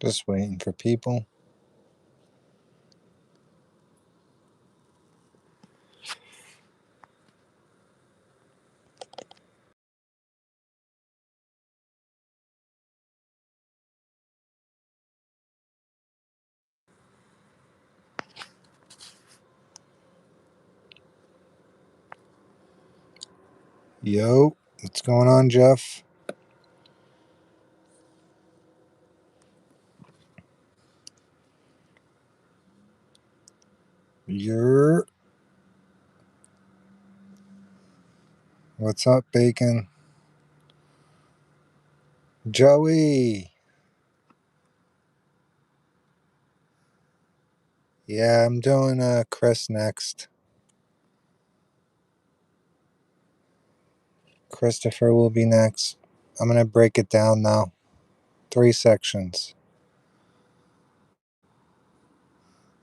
Just waiting for people. Yo, what's going on, Jeff? You're. What's up, Bacon? Joey. Yeah, I'm doing Chris next. Christopher will be next. I'm gonna break it down now. 3 sections.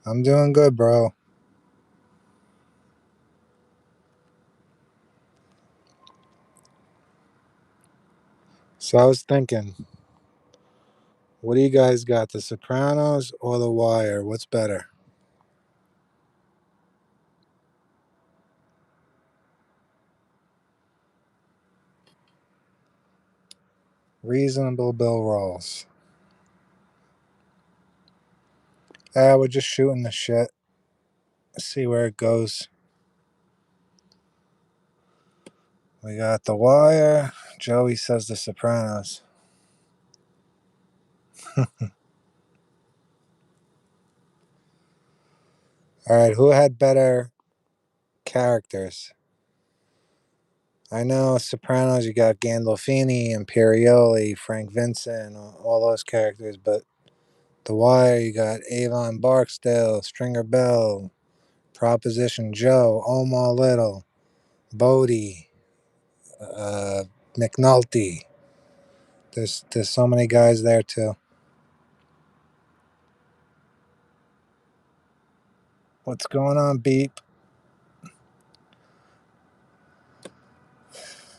I'm doing good, bro. So I was thinking, what do you guys got? The Sopranos or The Wire? What's better? Reasonable Bill rolls. We're just shooting the shit. See where it goes. We got The Wire. Joey says The Sopranos. All right, who had better characters? I know Sopranos, you got Gandolfini, Imperioli, Frank Vincent, all those characters, but The Wire, you got Avon Barksdale, Stringer Bell, Proposition Joe, Omar Little, Bodie, uh, McNulty. There's so many guys there too. What's going on, Beep?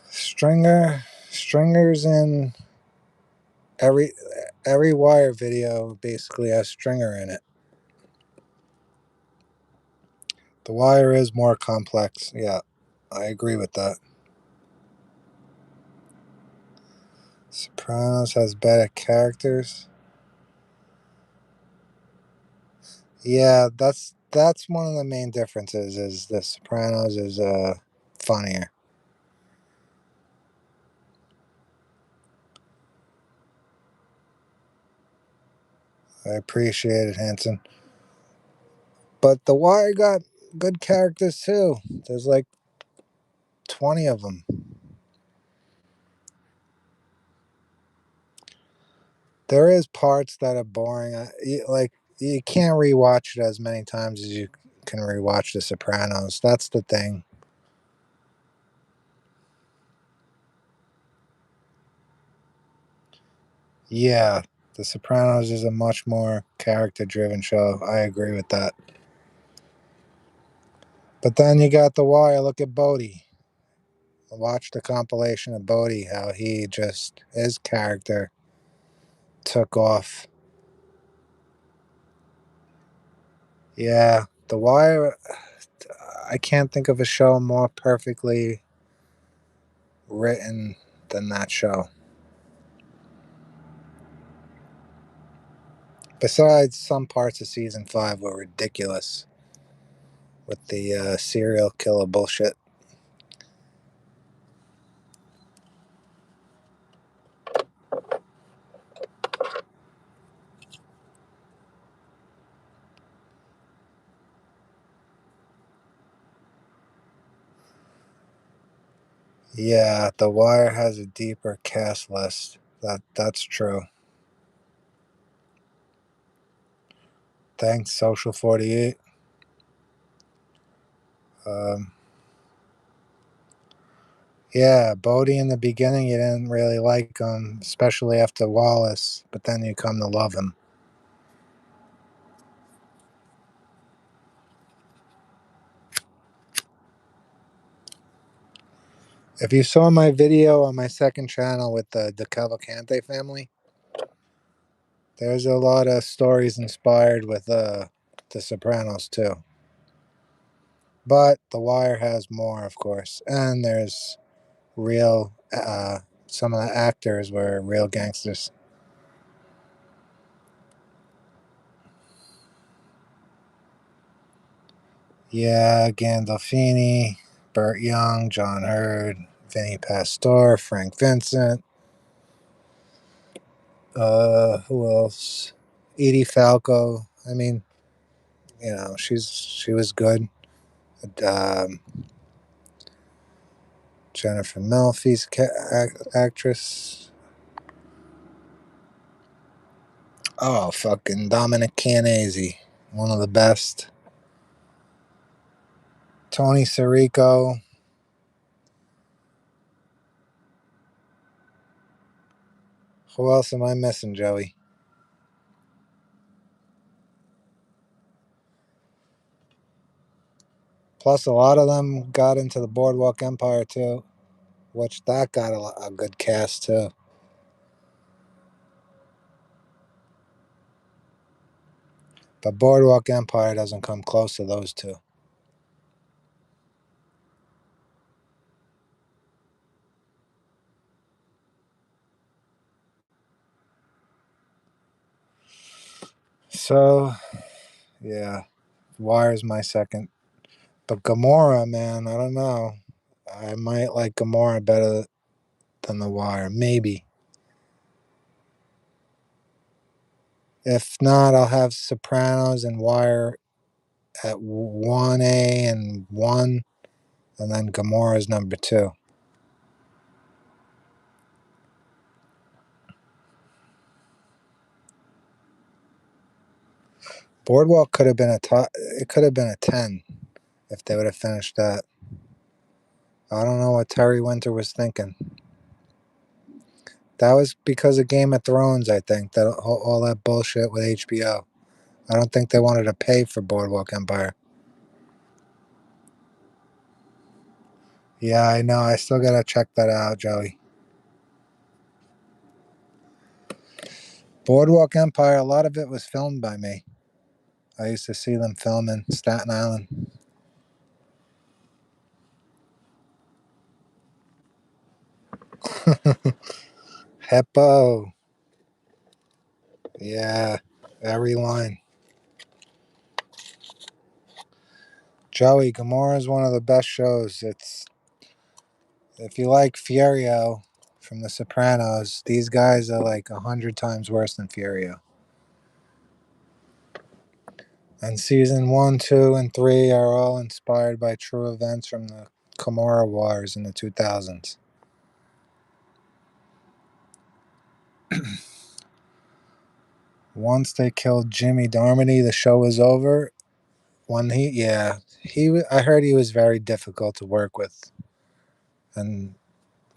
Stringer's in every every Wire video basically has Stringer in it. The Wire is more complex. Yeah, I agree with that. Sopranos has better characters. Yeah, that's one of the main differences. Is the Sopranos is funnier. I appreciate it, Hanson. But The Wire got good characters too. There's like 20 of them. There is parts that are boring. Like you can't rewatch it as many times as you can rewatch The Sopranos. That's the thing. Yeah, The Sopranos is a much more character-driven show. I agree with that. But then you got The Wire. Look at Bodie. Watch the compilation of Bodie. How he just his character took off. Yeah, The Wire. I can't think of a show more perfectly written than that show. Besides, some parts of season 5 were ridiculous with the serial killer bullshit. Yeah, The Wire has a deeper cast list. That's true. Thanks, Social 48. Um, yeah, Bodie in the beginning you didn't really like him, especially after Wallace, but then you come to love him. If you saw my video on my second channel with the Cavalcante family, There's a lot of stories inspired with The Sopranos too, but The Wire has more, of course, and there's real. Some of the actors were real gangsters. Yeah, Gandolfini, Burt Young, John Hurd, Vinny Pastore, Frank Vincent. Who else? Edie Falco. I mean, she was good. Um, Jennifer Melfi's actress. Oh, fucking Dominic Canese, one of the best. Tony Sirico. Who else am I missing, Joey? Plus, a lot of them got into the Boardwalk Empire too, which that got a good cast too. But Boardwalk Empire doesn't come close to those two. So, yeah, Wire's my second. But Gamora, man, I don't know. I might like Gamora better than The Wire. Maybe. If not, I'll have Sopranos and Wire at 1A and 1, and then Gamora's number 2. Boardwalk could have been a top. It could have been a 10 if they would have finished that. I don't know what Terry Winter was thinking. That was because of Game of Thrones, I think. That all that bullshit with HBO. I don't think they wanted to pay for Boardwalk Empire. Yeah, I know. I still gotta check that out, Joey. Boardwalk Empire. A lot of it was filmed by me. I used to see them film in Staten Island. Heppo. Yeah, every line. Joey, Gomorrah is one of the best shows. It's if you like Fierio from The Sopranos, these guys are like 100 times worse than Fierio. And season 1, 2, and 3 are all inspired by true events from the Camorra Wars in the 2000s. Once they killed Jimmy Darmody, the show was over. I heard he was very difficult to work with, and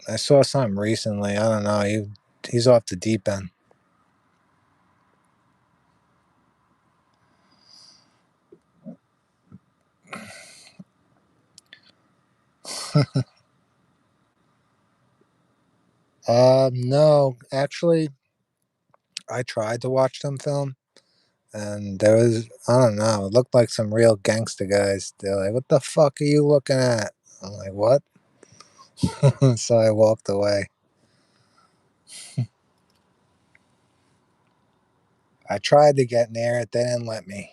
I saw something recently. I don't know. He's off the deep end. No, actually, I tried to watch them film, and there was I don't know. It looked like some real gangster guys. They're like, "What the fuck are you looking at?" I'm like, "What?" So I walked away. I tried to get near it. They didn't let me.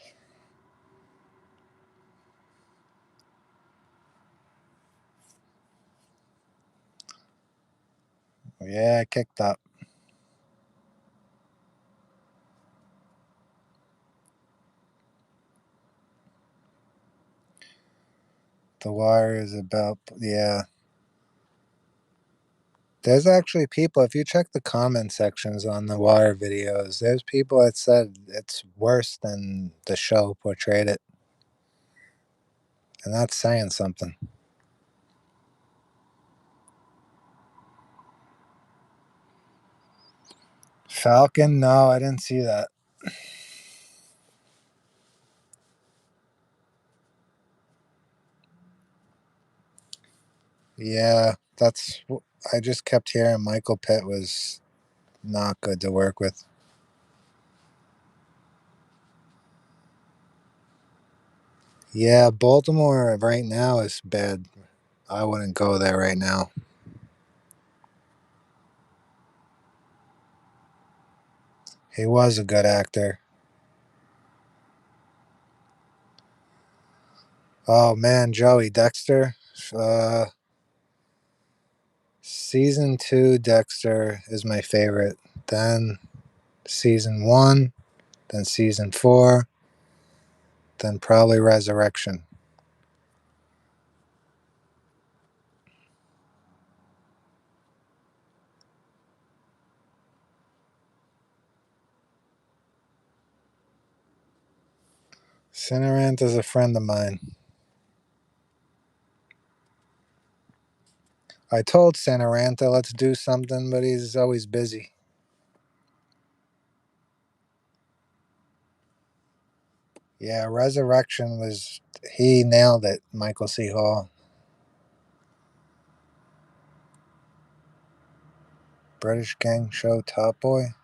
Yeah, I kicked up. The Wire is about yeah. There's actually people. If you check the comment sections on the Wire videos, there's people that said it's worse than the show portrayed it, and that's saying something. Falcon? No, I didn't see that. Yeah, I just kept hearing Michael Pitt was not good to work with. Yeah, Baltimore right now is bad. I wouldn't go there right now. He was a good actor. Oh man, Joey Dexter. Uh, season two Dexter is my favorite. Then season one, then season four, then probably Resurrection. Cinerant is a friend of mine. I told Cineranta let's do something, but he's always busy. Yeah, Resurrection was he nailed it, Michael C. Hall. British gang show Top Boy.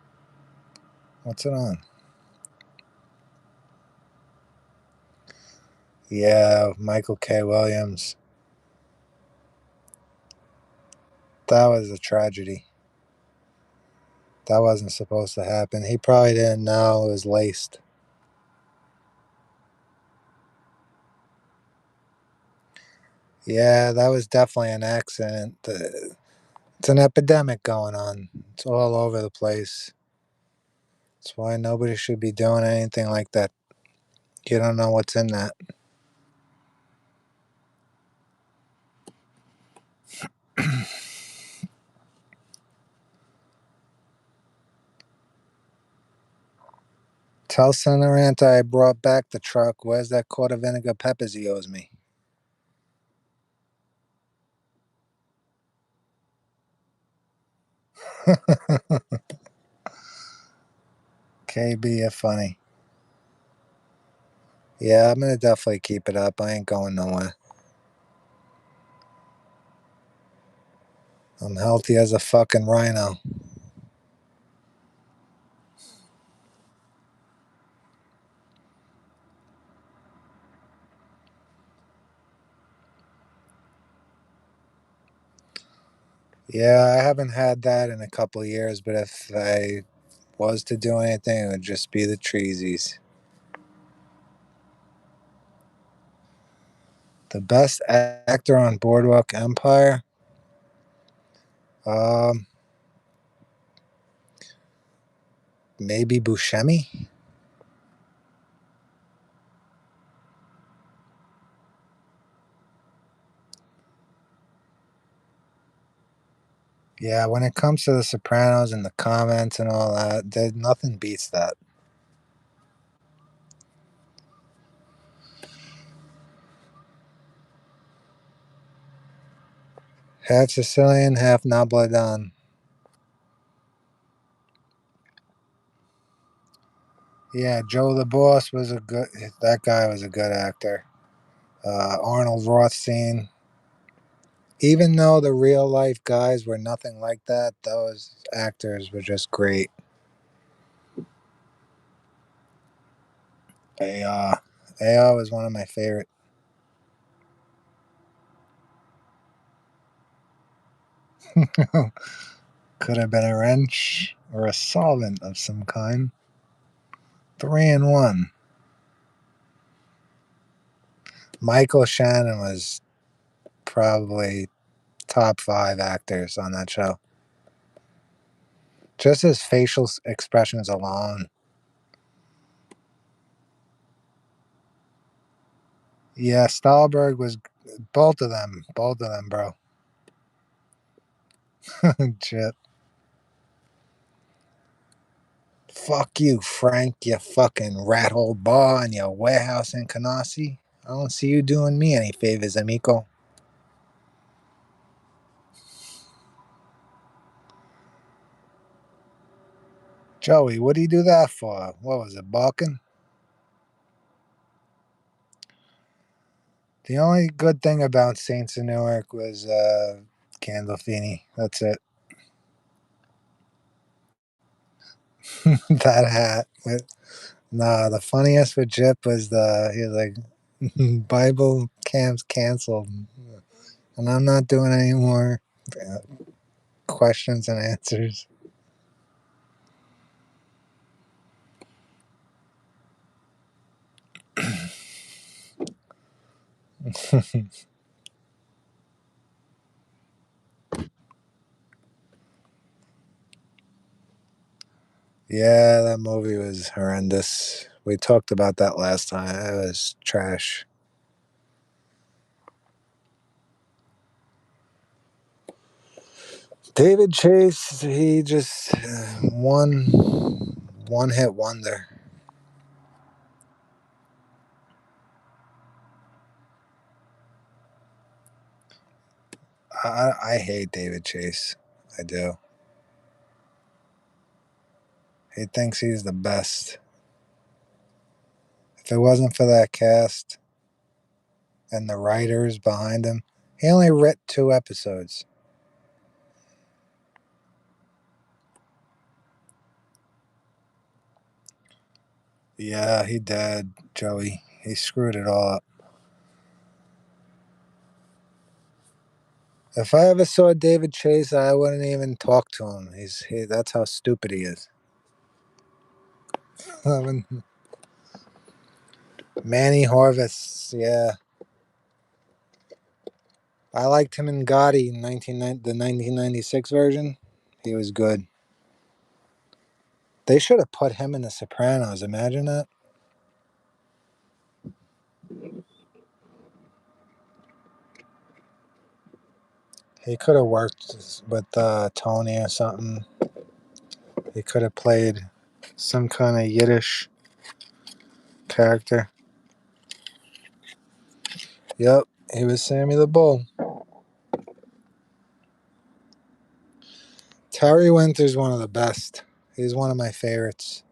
What's it on? Yeah, Michael K. Williams. That was a tragedy. That wasn't supposed to happen. He probably didn't know it was laced. Yeah, that was definitely an accident. It's an epidemic going on. It's all over the place. That's why nobody should be doing anything like that. You don't know what's in that. Tell Senoranta I brought back the truck. Where's that quart of vinegar peppers he owes me? KB, you're funny. Yeah, I'm gonna definitely keep it up. I ain't going nowhere. I'm healthy as a fucking rhino. Yeah, I haven't had that in a couple of years, but if I was to do anything, it would just be the treesies. The best actor on Boardwalk Empire? Um, maybe Buscemi? Yeah, when it comes to The Sopranos and the comments and all that, nothing beats that. Half Sicilian, half Nabladan. Yeah, Joe the Boss was a good. That guy was a good actor. Arnold Rothstein. Even though the real life guys were nothing like that, those actors were just great. AR. AR was one of my favorite. Could have been a wrench or a solvent of some kind. 3 in 1. Michael Shannon was probably top five actors on that show. Just his facial expressions alone. Yeah, Stahlberg was both of them, bro. Shit. Fuck you, Frank, you fucking rat hole bar in your warehouse in Canarsie. I don't see you doing me any favors, amico. Joey, what do you do that for? What was it, balking? The only good thing about Saints of Newark was Gandolfini. That's it. That hat. Nah, the funniest with Jip was he was like, Bible camp's canceled, and I'm not doing any more uh, questions and answers. Yeah, that movie was horrendous. We talked about that last time. It was trash. David Chase, he just one hit wonder. I hate David Chase. I do. He thinks he's the best. If it wasn't for that cast and the writers behind him, he only writ 2 episodes. Yeah, he did, Joey. He screwed it all up. If I ever saw David Chase, I wouldn't even talk to him. That's how stupid he is. Manny Horvis, yeah. I liked him in Gotti in the 1996 version. He was good. They should have put him in The Sopranos. Imagine that. He could have worked with Tony or something. He could have played some kind of Yiddish character. Yep, he was Sammy the Bull. Terry Winter's one of the best. He's one of my favorites.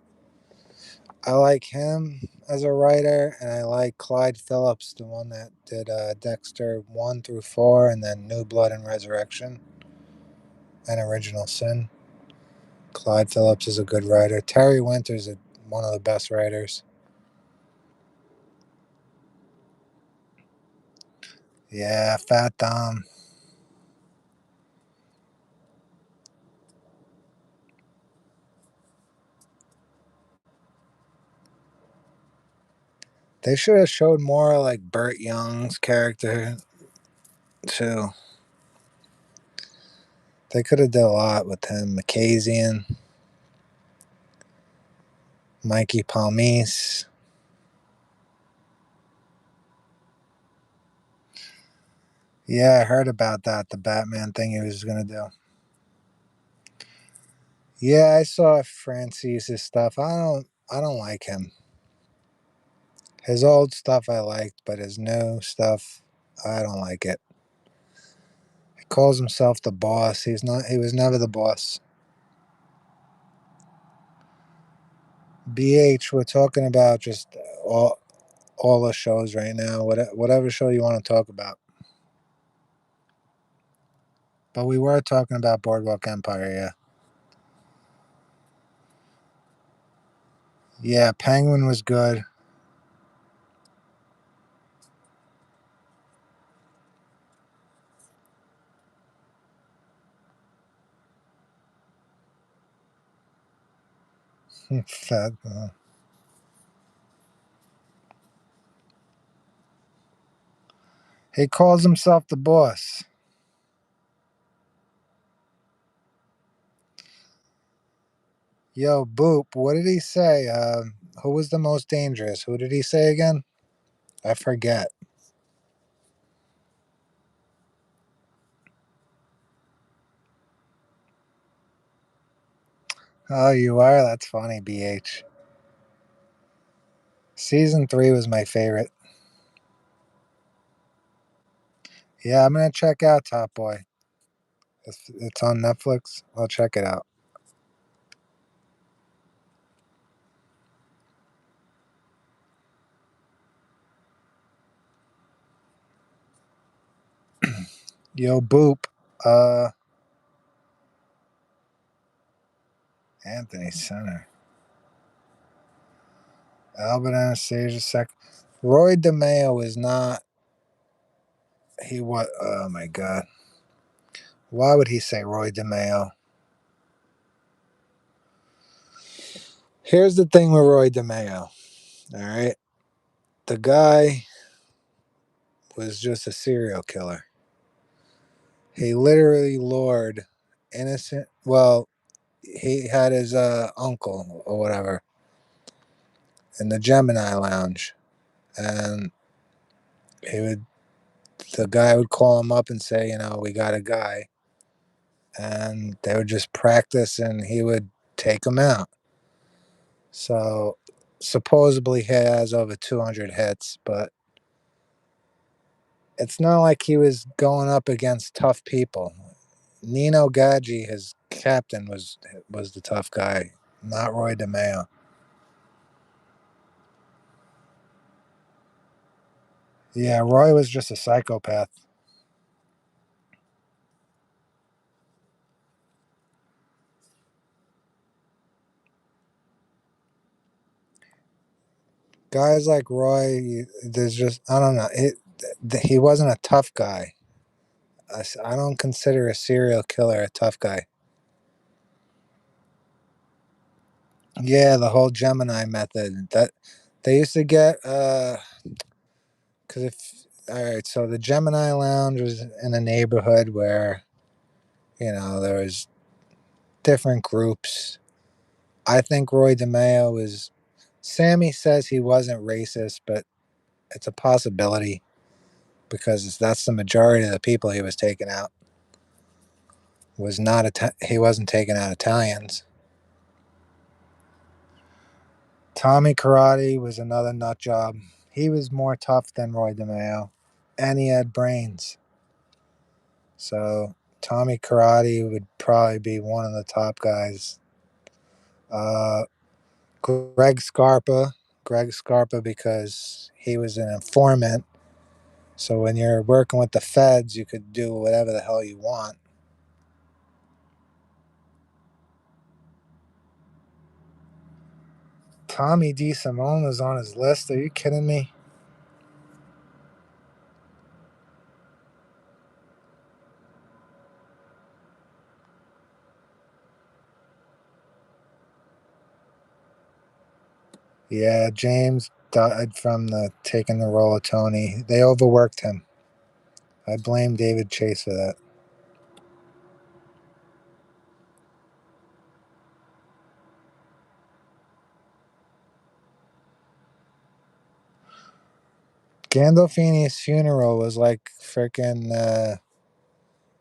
I like him as a writer, and I like Clyde Phillips, the one that did Dexter 1 through 4, and then New Blood and Resurrection and Original Sin. Clyde Phillips is a good writer. Terry Winter's one of the best writers. Yeah, Fat Dom. They should have showed more like Burt Young's character too. They could have done a lot with him. Macasian, Mikey Palmise. Yeah, I heard about that. The Batman thing he was gonna do. Yeah, I saw Francis's stuff. I don't like him. His old stuff I liked, but his new stuff I don't like it. He calls himself the boss. He was never the boss. BH, we're talking about just all the shows right now. Whatever show you want to talk about. But we were talking about Boardwalk Empire, yeah. Yeah, Penguin was good. Fat, he calls himself the boss. Yo, Boop, what did he say? Who was the most dangerous? Who did he say again? I forget. Oh, you are? That's funny, BH. Season 3 was my favorite. Yeah, I'm going to check out Top Boy. It's on Netflix. I'll check it out. Yo, Boop. Uh, Anthony Center. Albert Anastasia, Roy DeMeo is not. He what? Oh my God! Why would he say Roy DeMeo? Here's the thing with Roy DeMeo. All right, the guy was just a serial killer. He literally lured innocent. Well, he had his uncle or whatever in the Gemini Lounge, and he would. The guy would call him up and say, we got a guy, and they would just practice, and he would take him out. So supposedly he has over 200 hits, but it's not like he was going up against tough people. Nino Gaggi, his captain, was the tough guy, not Roy DeMeo. Yeah, Roy was just a psychopath. Guys like Roy, there's just I don't know. He wasn't a tough guy. I don't consider a serial killer a tough guy. Yeah, the whole Gemini method that they used to get. Because if all right, so the Gemini Lounge was in a neighborhood where there was different groups. I think Roy DeMeo was. Sammy says he wasn't racist, but it's a possibility because that's the majority of the people he was taking out. Was not he wasn't taking out Italians. Tommy Karate was another nut job. He was more tough than Roy DeMeo, and he had brains. So Tommy Karate would probably be one of the top guys. Uh, Greg Scarpa, Greg Scarpa, because he was an informant. So when you're working with the feds, you could do whatever the hell you want. Tommy D. Simone was on his list. Are you kidding me? Yeah, James died from taking the role of Tony. They overworked him. I blame David Chase for that. Gandolfini's funeral was like freaking.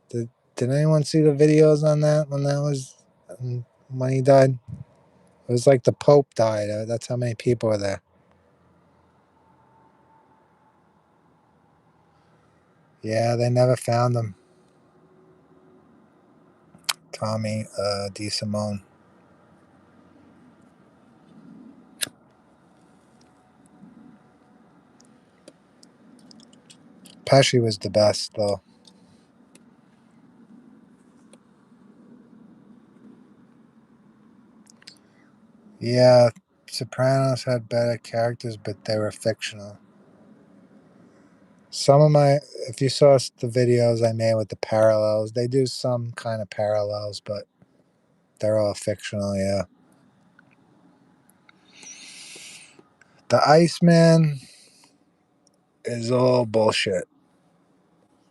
Did Did anyone see the videos on that when when he died? It was like the Pope died. That's how many people were there. Yeah, they never found him. Tommy D. Simone. Pesci was the best though. Yeah, Sopranos had better characters, but they were fictional. Some of my, if you saw the videos I made with the parallels, they do some kind of parallels, but they're all fictional. Yeah, the Iceman is all bullshit.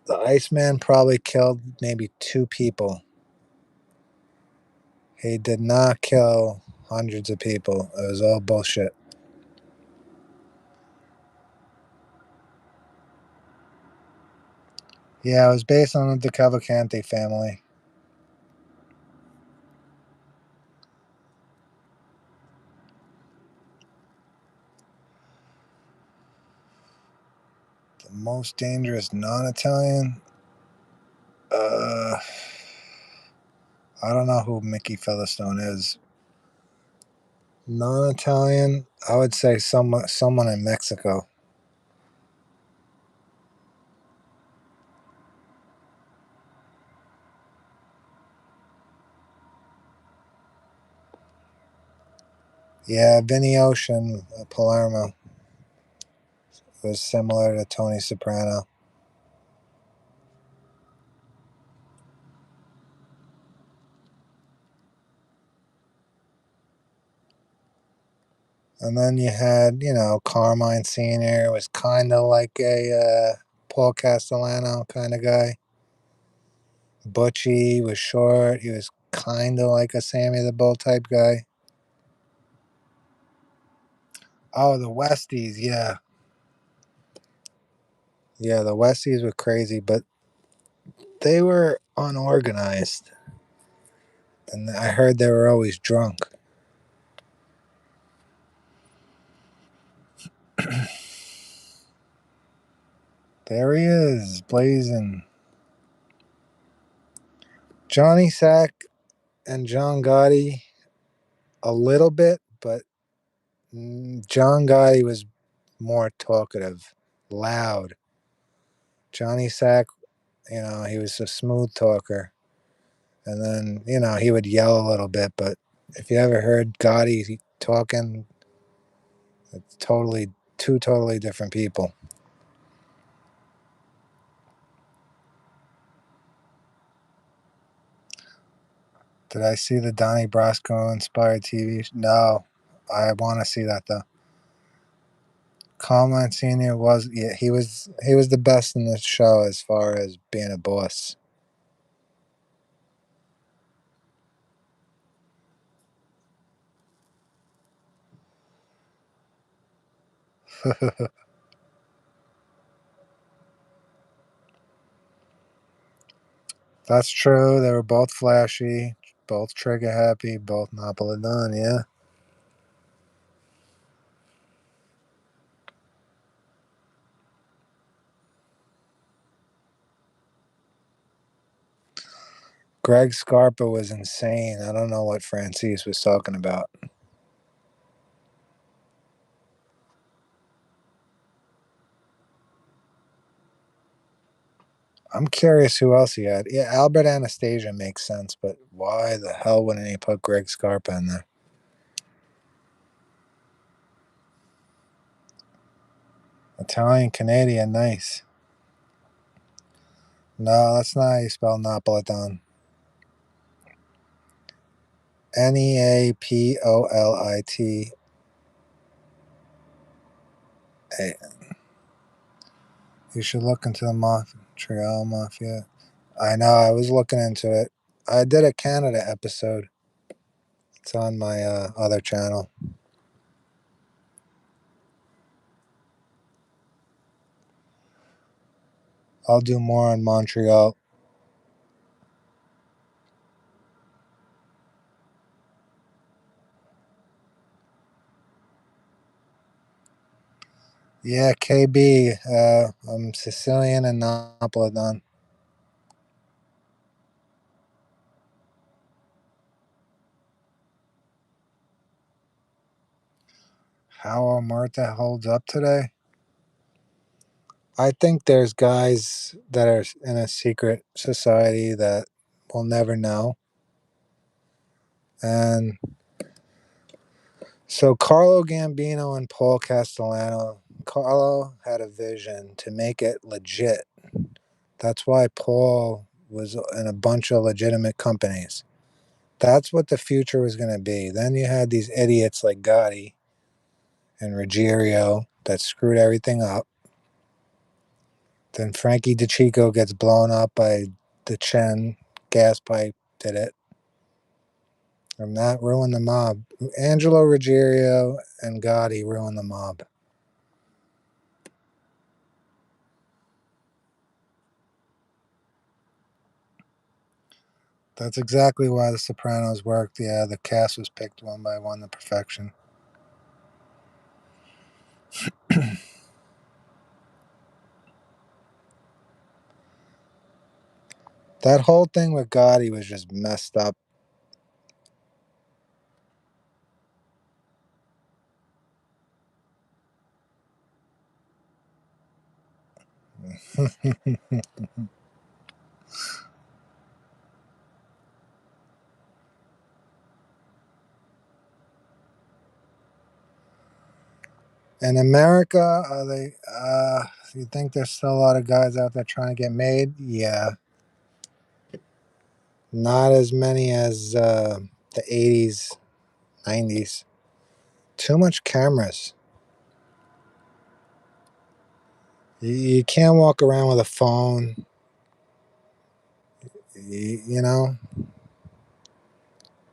The Iceman probably killed maybe two people. He did not kill hundreds of people. It was all bullshit. Yeah, it was based on the Cavalcanti family. The most dangerous non-Italian. Uh, I don't know who Mickey Featherstone is. Non-Italian. I would say someone in Mexico. Yeah, Vinny Ocean, Palermo. was similar to Tony Soprano. And then you had, Carmine Sr. was kind of like a Paul Castellano kind of guy. Butchie was short. He was kind of like a Sammy the Bull type guy. Oh, the Westies, yeah. Yeah, the Westies were crazy, but they were unorganized. And I heard they were always drunk. There he is, blazing. Johnny Sack and John Gotti, a little bit, but John Gotti was more talkative, loud. Johnny Sack, he was a smooth talker. And then, he would yell a little bit, but if you ever heard Gotti talking, it's two totally different people. Did I see the Donnie Brasco inspired TV? No, I want to see that though. Carmine Senior was, yeah, he was the best in the show as far as being a boss. That's true. They were both flashy, both trigger happy, both Napolitan. Yeah. Greg Scarpa was insane. I don't know what Francis was talking about. I'm curious who else he had. Yeah, Albert Anastasia makes sense, but why the hell wouldn't he put Greg Scarpa in there? Italian Canadian, nice. No, that's not how you spell Napolitan. Neapolitan. You should look into the Montreal Mafia. I know, I was looking into it. I did a Canada episode. It's on my other channel. I'll do more on Montreal. Yeah, KB. I'm Sicilian and Napolitan. How Omerta holds up today? I think there's guys that are in a secret society that we'll never know. And so Carlo Gambino and Paul Castellano, Carlo had a vision to make it legit. That's why Paul was in a bunch of legitimate companies. That's what the future was going to be. Then you had these idiots like Gotti and Ruggiero that screwed everything up. Then Frankie DeChico gets blown up by the Chen gas pipe, did it. And that ruined the mob. Angelo Ruggiero and Gotti ruined the mob. That's exactly why The Sopranos worked. Yeah, the cast was picked one by one to perfection. That whole thing with Gotti was just messed up. In America, are they? You think there's still a lot of guys out there trying to get made? Yeah, not as many as the '80s, '90s. Too much cameras. You can't walk around with a phone. You know,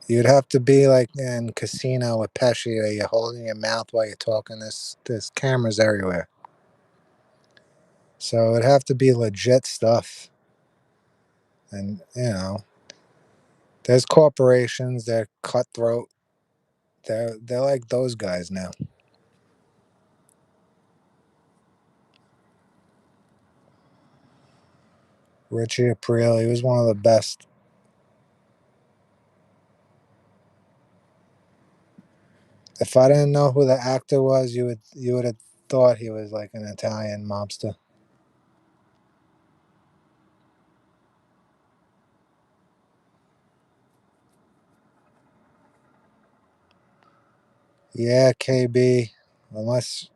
you'd have to be like in Casino with Pesci, or you're holding your mouth while you're talking. There's cameras everywhere, so it'd have to be legit stuff. And there's corporations. They're cutthroat. They're like those guys now. Richie Aprile, he was one of the best. If I didn't know who the actor was, you would have thought he was like an Italian mobster. Yeah, KB. Unless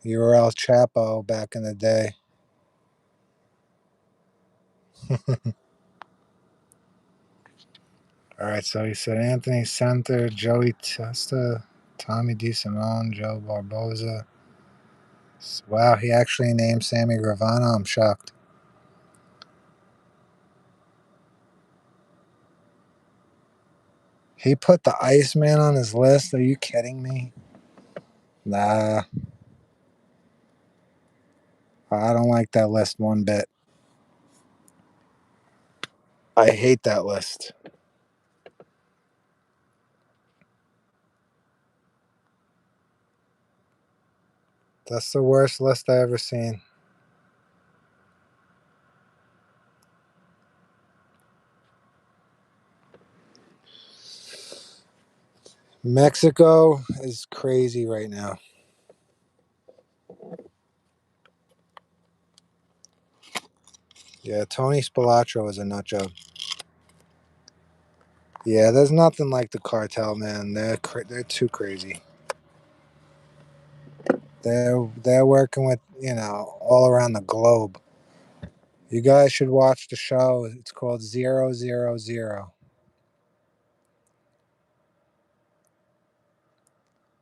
you were El Chapo back in the day. All right, so he said Anthony Center, Joey Testa, Tommy DeSimone, Joe Barboza. Wow, he actually named Sammy Gravano. I'm shocked. He put the Iceman on his list. Are you kidding me? Nah, I don't like that list one bit. I hate that list. That's the worst list I ever seen. Mexico is crazy right now. Yeah, Tony Spilotro is a nut job. Yeah, there's nothing like the cartel, man. They're too crazy. They're working with all around the globe. You guys should watch the show. It's called 000.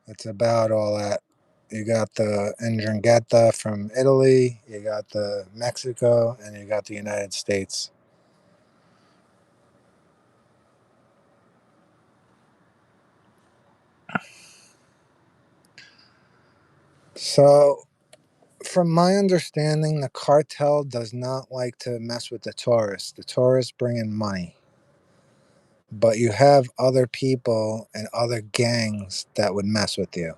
It's about all that. You got the Ndrangheta from Italy, you got the Mexico, and you got the United States. So, from my understanding, the cartel does not like to mess with the tourists. The tourists bring in money. But you have other people and other gangs that would mess with you.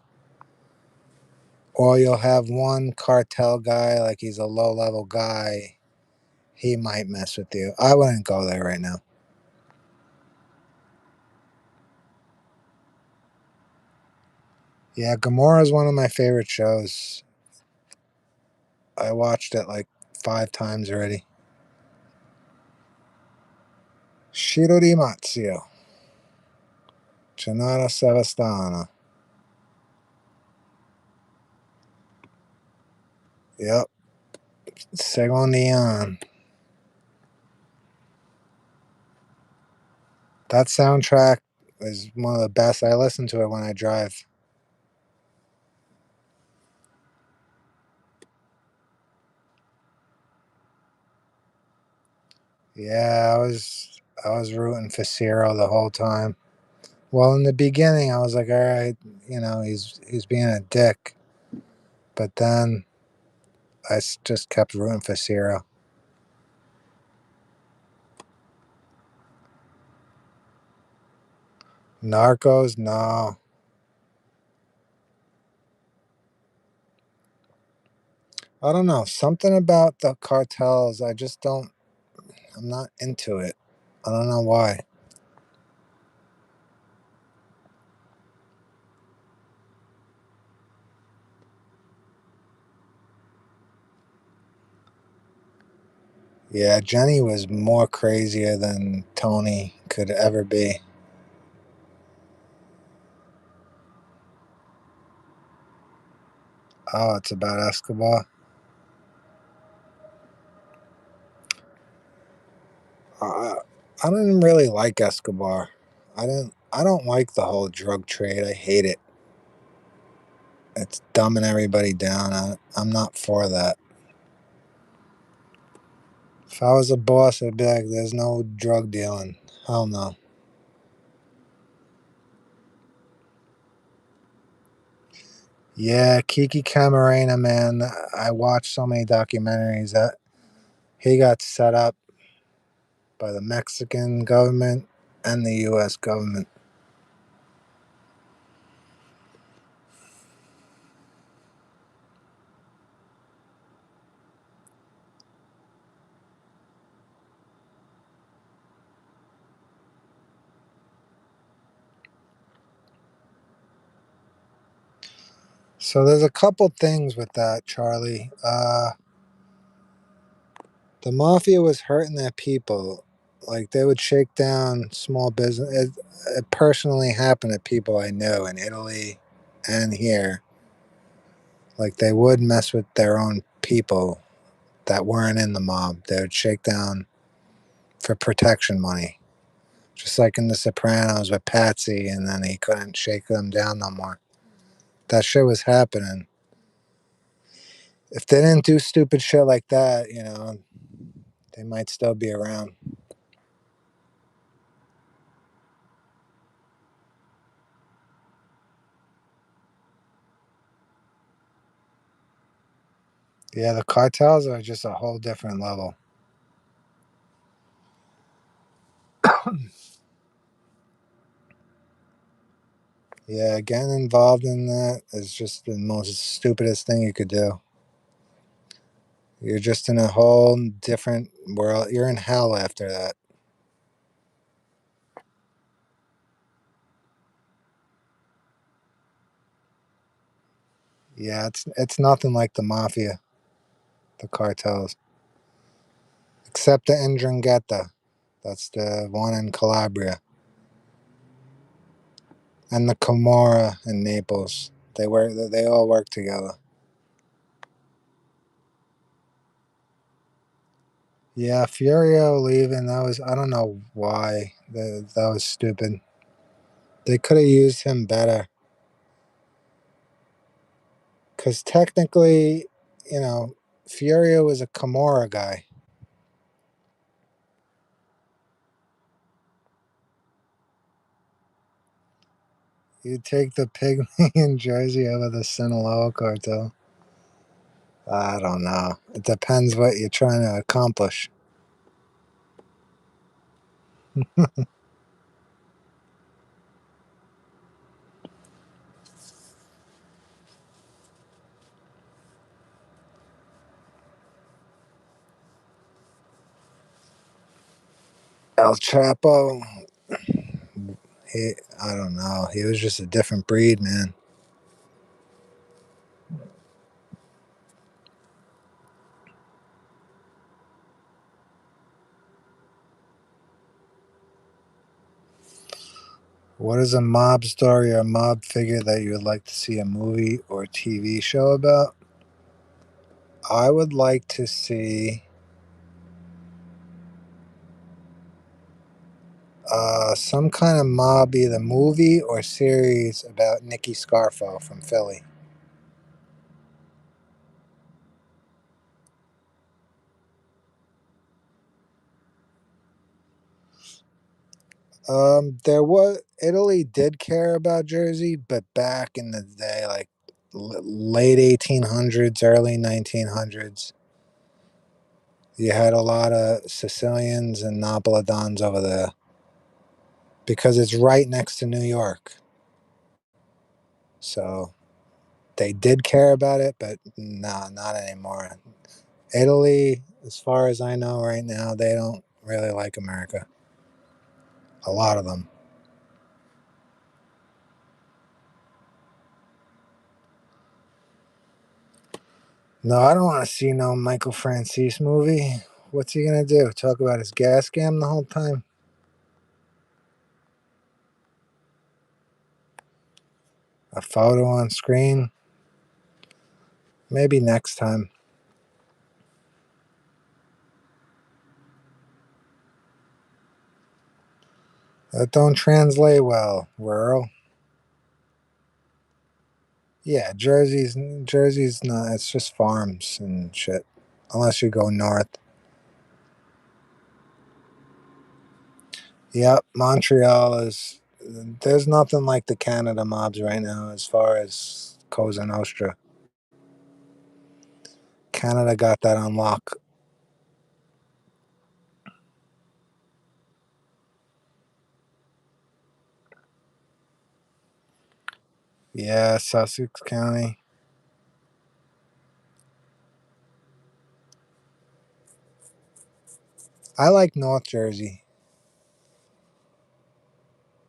Or you'll have one cartel guy, like he's a low level guy. He might mess with you. I wouldn't go there right now. Yeah, Gamora is one of my favorite shows. I watched it like 5 times already. Shirori Matsuyo. Gennaro Savastano. Yep. Segon. That soundtrack is one of the best. I listen to it when I drive. Yeah, I was rooting for Ciro the whole time. Well, in the beginning, I was like, all right, he's being a dick, but then just kept rooting for Ciro. Narcos, no, I don't know. Something about the cartels, I just don't. I'm not into it. I don't know why. Yeah, Jenny was more crazier than Tony could ever be. Oh, it's about Escobar. Uh, I didn't really like Escobar. I didn't. I don't like the whole drug trade. I hate it. It's dumbing everybody down. I'm not for that. If I was a boss, I'd be like, "There's no drug dealing. Hell no." Yeah, Kiki Camarena, man. I watched so many documentaries that he got set up by the Mexican government and the U.S. government. So there's a couple things with that, Charlie. The mafia was hurting their people. Like they would shake down small business. It personally happened to people I know in Italy and here. Like they would mess with their own people that weren't in the mob. They would shake down for protection money. Just like in The Sopranos with Patsy, and then he couldn't shake them down no more. That shit was happening. If they didn't do stupid shit like that, they might still be around. Yeah, the cartels are just a whole different level. Yeah, getting involved in that is just the most stupidest thing you could do. You're just in a whole different world. You're in hell after that. Yeah, it's nothing like the mafia, the cartels, except the Ndrangheta. That's the one in Calabria, and the Camorra in Naples. They work. They all work together. Yeah, Furio leaving. That was I don't know why. That was stupid. They could have used him better. Because technically, you know, Furio was a Camorra guy. You'd take the pygmy in Jersey over the Sinaloa cartel. I don't know. It depends what you're trying to accomplish. El Chapo, he, I don't know. He was just a different breed, man. What is a mob story or a mob figure that you would like to see a movie or TV show about? I would like to see some kind of mob, either movie or series about Nicky Scarfo from Philly. There was Italy did care about Jersey, but back in the day, like late 1800s, early 1900s, you had a lot of Sicilians and Napoleons over there because it's right next to New York. So they did care about it, but no, not anymore. Italy, as far as I know right now, they don't really like America. A lot of them. No, I don't want to see no Michael Francis movie. What's he gonna do? Talk about his gas scam the whole time? A photo on screen? Maybe next time. That don't translate well, rural. Yeah, Jersey's not. It's just farms and shit. Unless you go north. Yep, Montreal is. There's nothing like the Canada mobs right now as far as Cosa Nostra. Canada got that on lock. Yeah, Sussex County. I like North Jersey.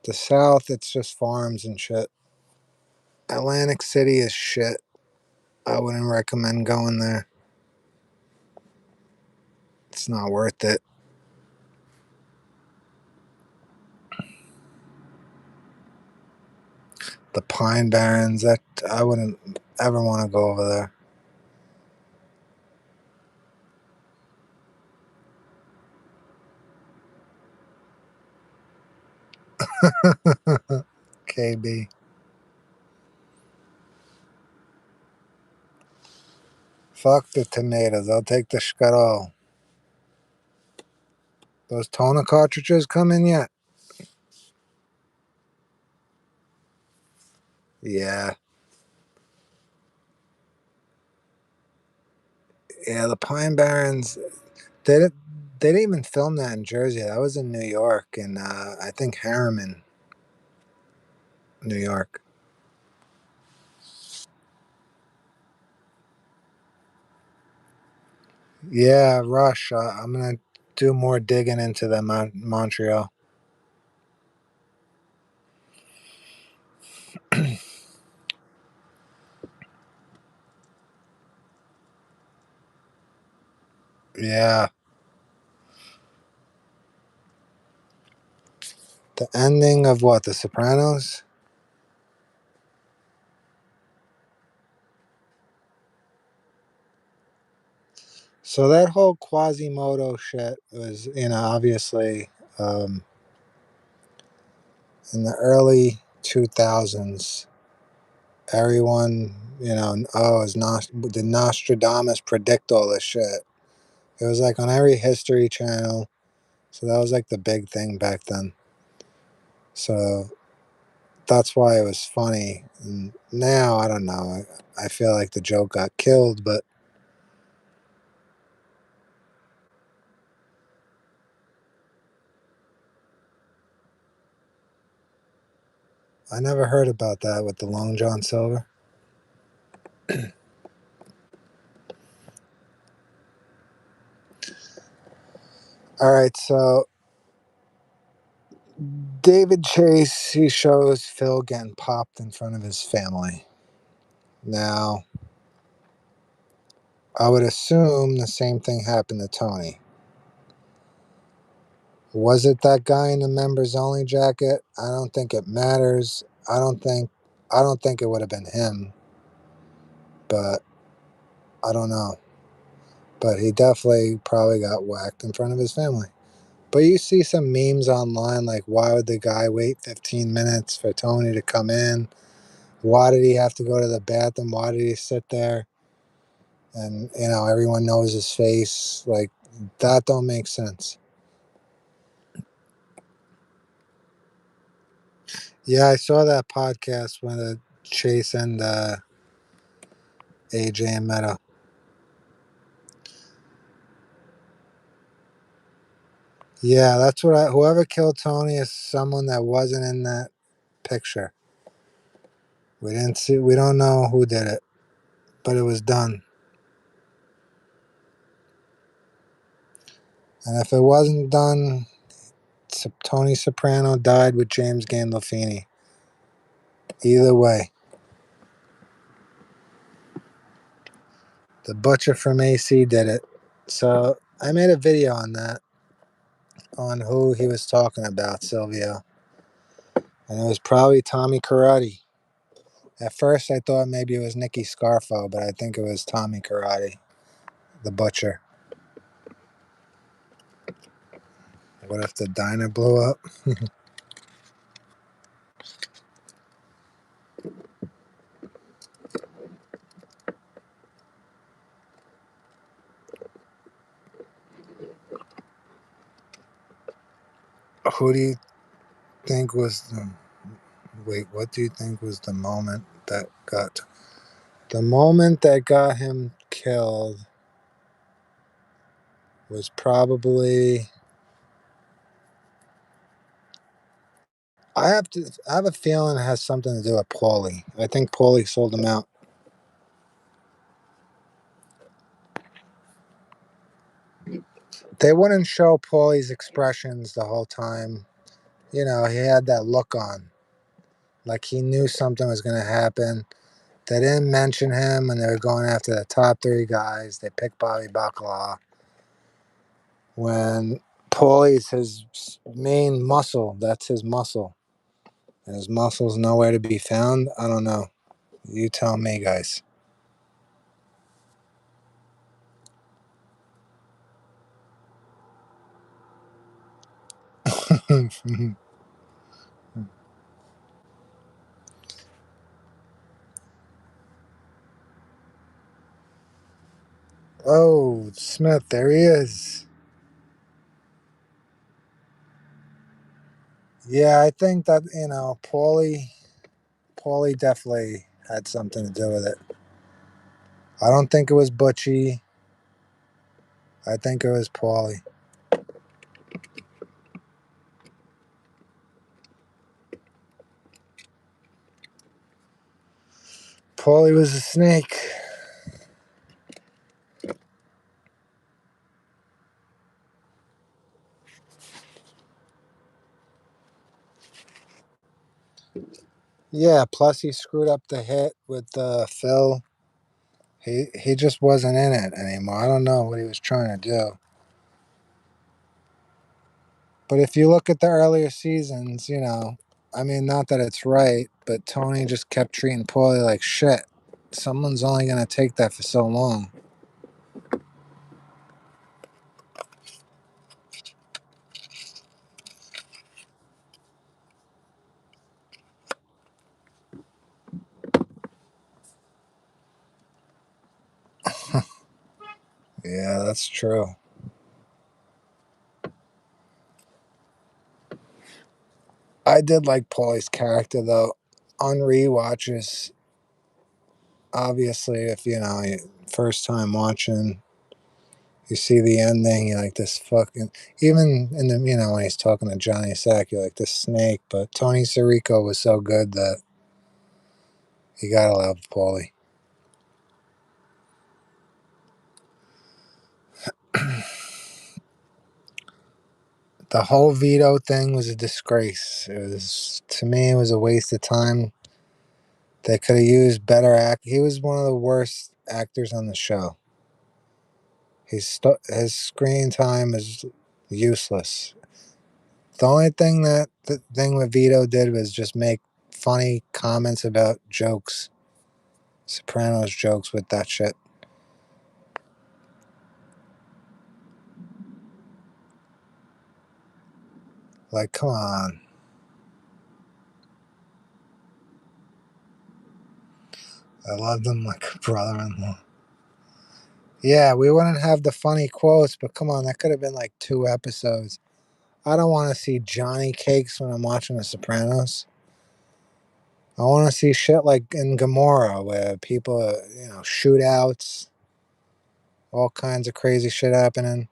The South, it's just farms and shit. Atlantic City is shit. I wouldn't recommend going there. It's not worth it. The Pine Barrens, that I wouldn't ever want to go over there. KB. Fuck the tomatoes. I'll take the Scarol. Those toner cartridges come in yet? Yeah. Yeah, the Pine Barrens, they didn't, they didn't even film that in Jersey. That was in New York, and I think Harriman, New York. Yeah, Rush. I'm gonna do more digging into them on Montreal. Yeah, the ending of what, The Sopranos. So that whole Quasimodo shit was, obviously, um, in the early 2000s. Everyone, oh, did Nostradamus predict all this shit? It was like on every History Channel. So that was like the big thing back then. So that's why it was funny. And now, I don't know. I feel like the joke got killed, but I never heard about that with the Long John Silver. All right, so David Chase, he shows Phil getting popped in front of his family. Now, I would assume the same thing happened to Tony. Was it that guy in the members only jacket? I don't think it matters. I don't think it would have been him, but I don't know. But he definitely probably got whacked in front of his family. But you see some memes online like, why would the guy wait 15 minutes for Tony to come in? Why did he have to go to the bathroom? Why did he sit there? And everyone knows his face. Like, that don't make sense. Yeah, I saw that podcast when the Chase and AJ and Meadow. Yeah, that's what whoever killed Tony is someone that wasn't in that picture. We don't know who did it, but it was done. And if it wasn't done, Tony Soprano died with James Gandolfini. Either way, the butcher from AC did it. So I made a video on that, on who he was talking about, Silvio. And it was probably Tommy Karate. At first, I thought maybe it was Nicky Scarfo, but I think it was Tommy Karate, the butcher. What if the diner blew up? Who do you think was the. Wait, what do you think was the moment that got. The moment that got him killed was probably. I have a feeling it has something to do with Paulie. I think Paulie sold him out. They wouldn't show Paulie's expressions the whole time. You know, he had that look on, like he knew something was going to happen. They didn't mention him when they were going after the top three guys. They picked Bobby Bacala. When Paulie's his main muscle, that's his muscle. And his muscle's nowhere to be found. I don't know. You tell me, guys. Oh, Smith, there he is. Yeah, I think that, Paulie definitely had something to do with it. I don't think it was Butchie. I think it was Paulie. Paulie was a snake. Yeah, plus he screwed up the hit with Phil. He just wasn't in it anymore. I don't know what he was trying to do. But if you look at the earlier seasons, I mean, not that it's right, but Tony just kept treating Paulie like shit. Someone's only going to take that for so long. Yeah, that's true. I did like Paulie's character, though. On rewatches, obviously, if first time watching, you see the ending, you're like this fucking. Even in the when he's talking to Johnny Sack, you're like this snake. But Tony Sirico was so good that you gotta love Paulie. The whole Vito thing was a disgrace. It was, to me, it was a waste of time. They could have used better act. He was one of the worst actors on the show. His screen time is useless. The thing with Vito did was just make funny comments about jokes, Sopranos jokes with that shit. Like, come on. I loved him like a brother-in-law. Yeah, we wouldn't have the funny quotes, but come on, that could have been like 2 episodes. I don't want to see Johnny cakes when I'm watching The Sopranos. I want to see shit like in Gomorrah where people, shootouts, all kinds of crazy shit happening.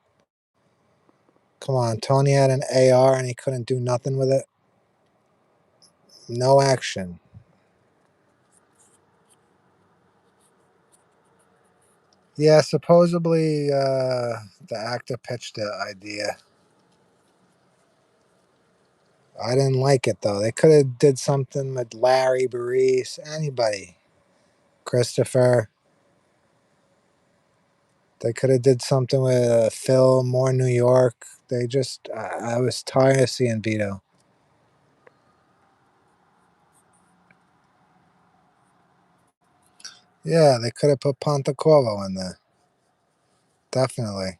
Come on, Tony had an AR and he couldn't do nothing with it. No action. Yeah, supposedly the actor pitched the idea. I didn't like it though. They could have did something with Larry, Baris, anybody, Christopher. They could have did something with Phil, more New York. They just, I was tired of seeing Vito. Yeah, they could have put Pontecorvo in there. Definitely.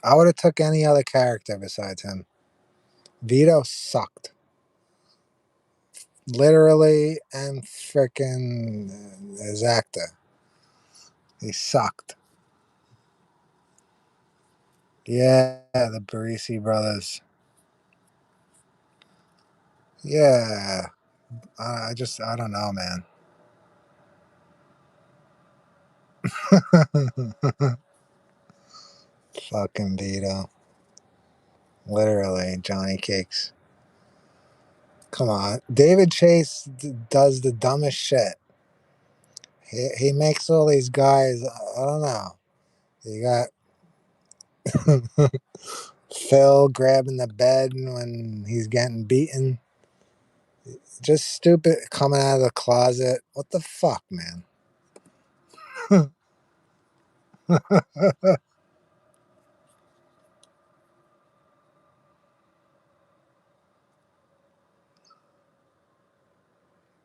I would have took any other character besides him. Vito sucked. Literally and freaking his actor. He sucked. Yeah, the Barisi brothers. Yeah. I don't know, man. Fucking Vito. Literally, Johnny Cakes. Come on. David Chase does the dumbest shit. He makes all these guys, I don't know. You got Phil grabbing the bed when he's getting beaten. Just stupid coming out of the closet. What the fuck, man?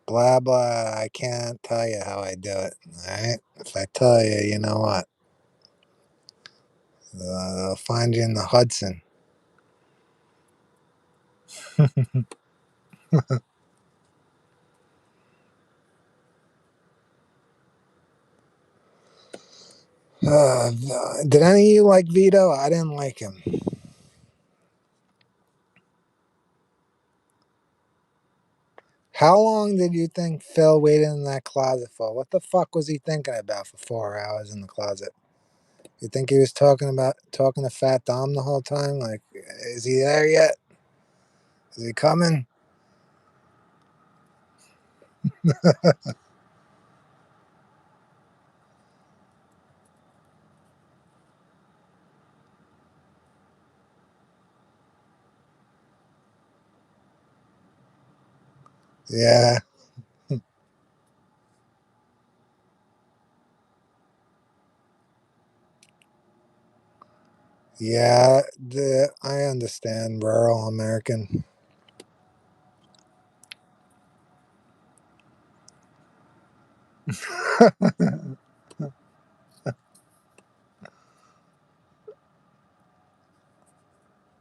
Blah, blah. I can't tell you how I do it. All right? If I tell you, you know what? They'll find you in the Hudson. Uh, did any of you like Vito? I didn't like him. How long did you think Phil waited in that closet for? What the fuck was he thinking about for 4 hours in the closet? You think he was talking to Fat Dom the whole time? Like, is he there yet? Is he coming? Yeah, yeah. I understand rural American.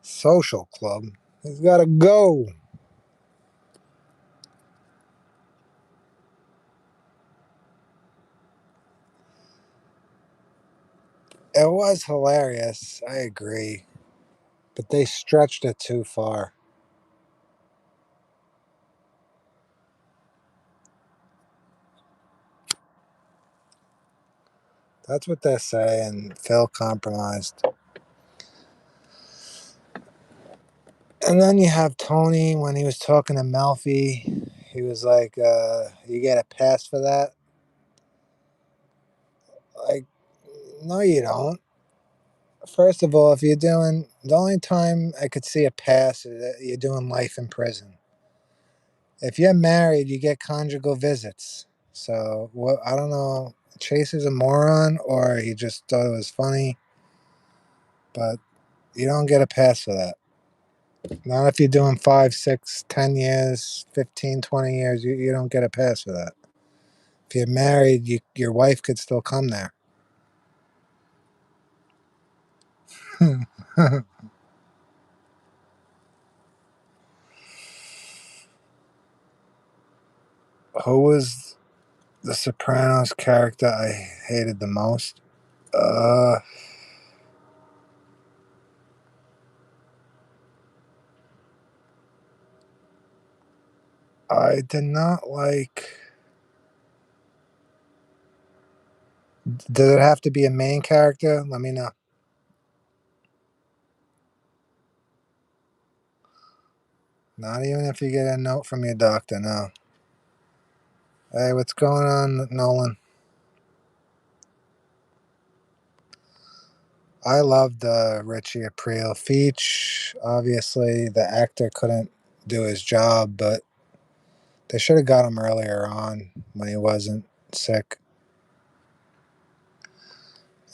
Social club. He's got to go. It was hilarious. I agree, but they stretched it too far. That's what they're saying. Phil compromised. And then you have Tony when he was talking to Melfi. He was like, "You get a pass for that." Like, no, you don't. First of all, if you're doing the only time I could see a pass is that you're doing life in prison. If you're married, you get conjugal visits. So what? I don't know. Chase is a moron, or he just thought it was funny. But you don't get a pass for that. Not if you're doing 5, 6, 10 years, 15, 20 years. You don't get a pass for that. If you're married, your wife could still come there. Who was the Sopranos character I hated the most? Uh, I did not like. Does it have to be a main character? Let me know. Not even if you get a note from your doctor. No. Hey, what's going on, Nolan? I loved Richie Aprile. Feach, obviously, the actor couldn't do his job, but they should have got him earlier on when he wasn't sick.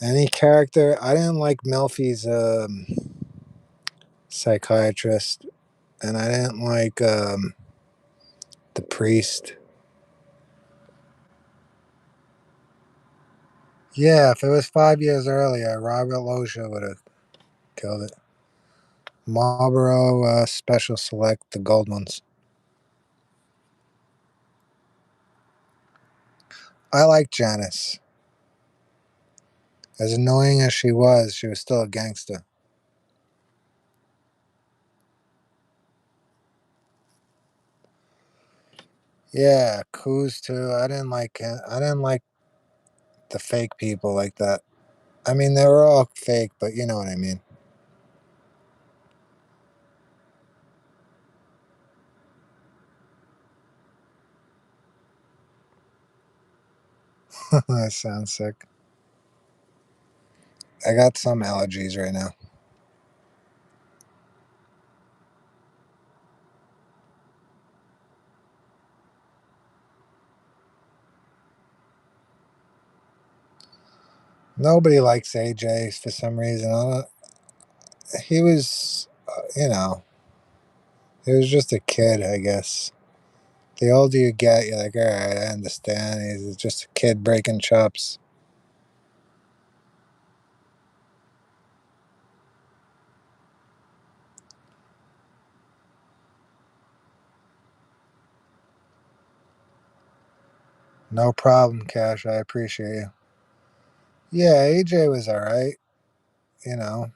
Any character, I didn't like Melfi's psychiatrist, and I didn't like The priest. Yeah, if it was 5 years earlier, Robert Loggia would have killed it. Marlboro Special Select, the gold ones. I like Janice. As annoying as she was still a gangster. Yeah, Coos too. I didn't like the fake people like that. I mean, they were all fake, but you know what I mean. That sounds sick. I got some allergies right now. Nobody likes AJ for some reason. He was, he was just a kid, I guess. The older you get, you're like, all right, I understand. He's just a kid breaking chops. No problem, Cash. I appreciate you. Yeah, AJ was all right. You know,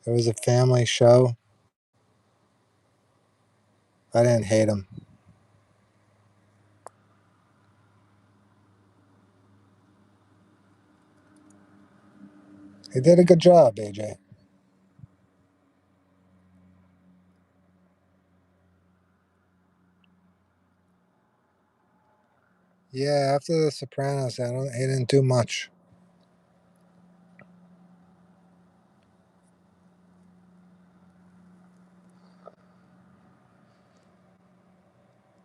it was a family show. I didn't hate him. He did a good job, AJ. Yeah, after the Sopranos, he didn't do much.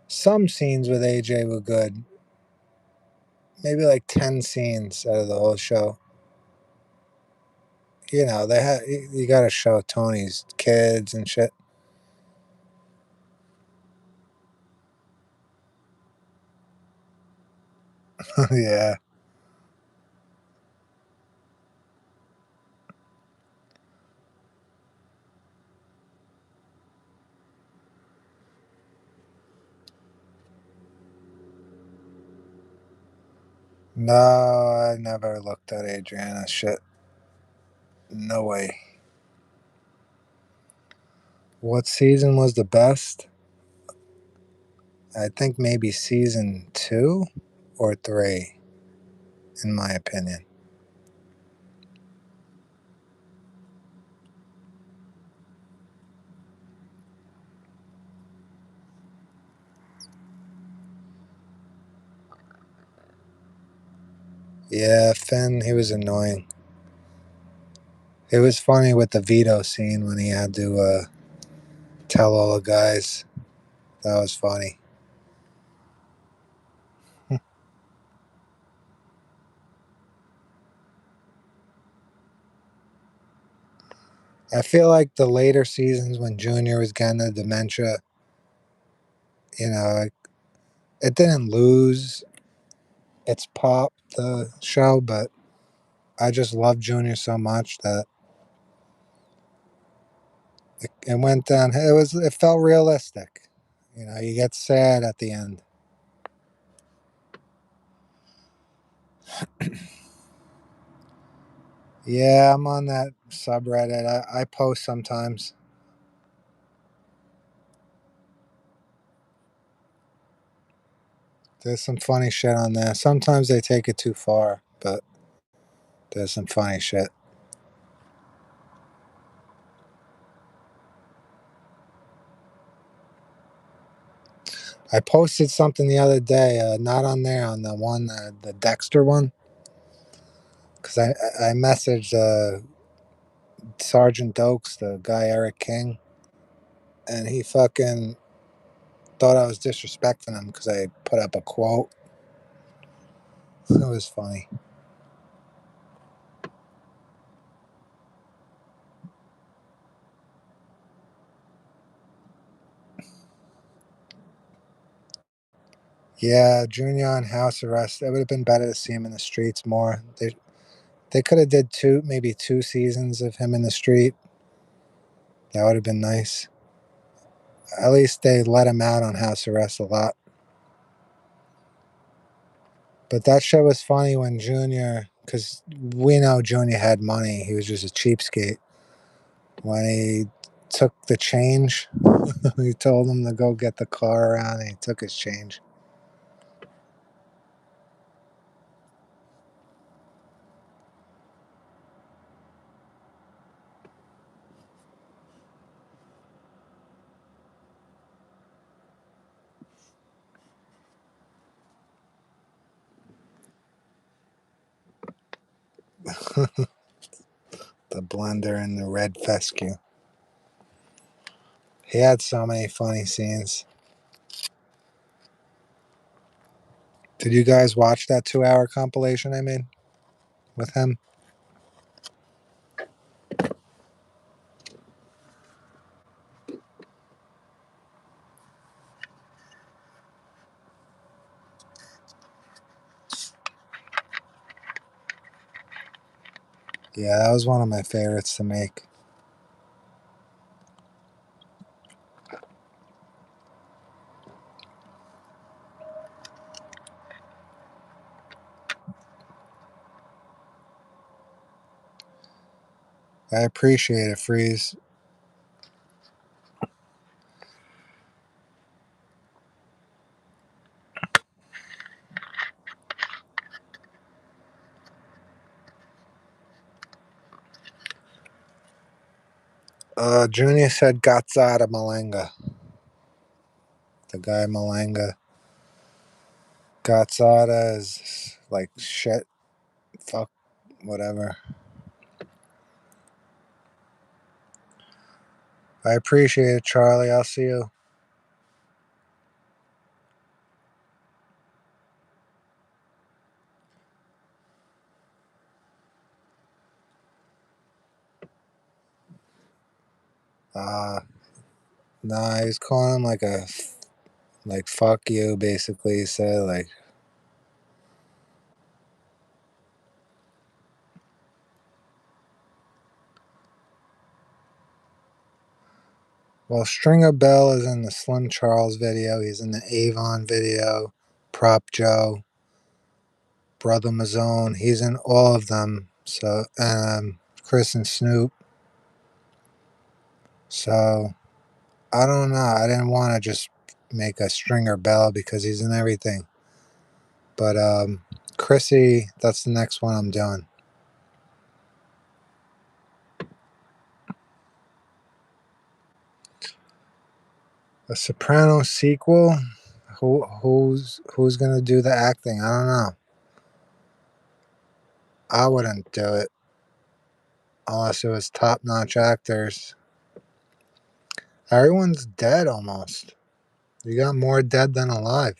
Some scenes with AJ were good. Maybe like 10 scenes out of the whole show. They had you got to show Tony's kids and shit. Yeah. No, I never looked at Adriana shit. No way. What season was the best? I think maybe season 2 or 3, in my opinion. Yeah, Finn, he was annoying. It was funny with the veto scene when he had to tell all the guys. That was funny. I feel like the later seasons when Junior was getting the dementia, like, it didn't lose its pop, the show, but I just love Junior so much that it went down. It felt realistic. You get sad at the end. Yeah, I'm on that subreddit. I post sometimes. There's some funny shit on there. Sometimes they take it too far, but there's some funny shit. I posted something the other day, not on there, on the one, the Dexter one, because I messaged Sergeant Dokes, the guy Eric King, and he fucking thought I was disrespecting him because I put up a quote. It was funny. Yeah, Junior on house arrest. It would have been better to see him in the streets more. They could have did maybe two seasons of him in the street. That would have been nice. At least they let him out on house arrest a lot. But that show was funny when Junior, because we know Junior had money. He was just a cheapskate. When he took the change, he told him to go get the car around, and he took his change. The blender and the red fescue. He had so many funny scenes. Did you guys watch that 2 hour compilation I made with him? Yeah, that was one of my favorites to make. I appreciate it, Freeze. Junior said Gazzada Malanga. The guy Malanga. Gazzada is like shit, fuck, whatever. I appreciate it, Charlie. I'll see you. Uh, nah, he was calling him like fuck you, basically. He said, like, well, Stringer Bell is in the Slim Charles video. He's in the Avon video. Prop Joe, Brother Mazzone. He's in all of them. So, Chris and Snoop. So, I don't know. I didn't want to just make a Stringer Bell because he's in everything. But Chrissy, that's the next one I'm doing. A Sopranos sequel. Who's gonna do the acting? I don't know. I wouldn't do it unless it was top notch actors. Everyone's dead almost. You got more dead than alive.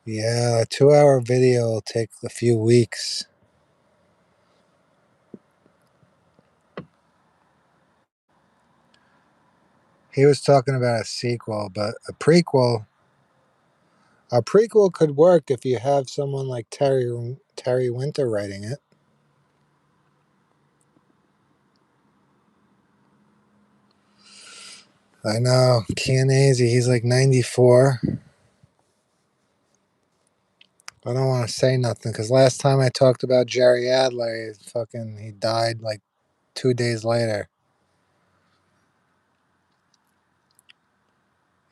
Yeah, a 2 hour video will take a few weeks. He was talking about a sequel, but a prequel could work if you have someone like Terry Winter writing it. I know, Chianese, he's like 94. I don't want to say nothing because last time I talked about Jerry Adler, he died like 2 days later.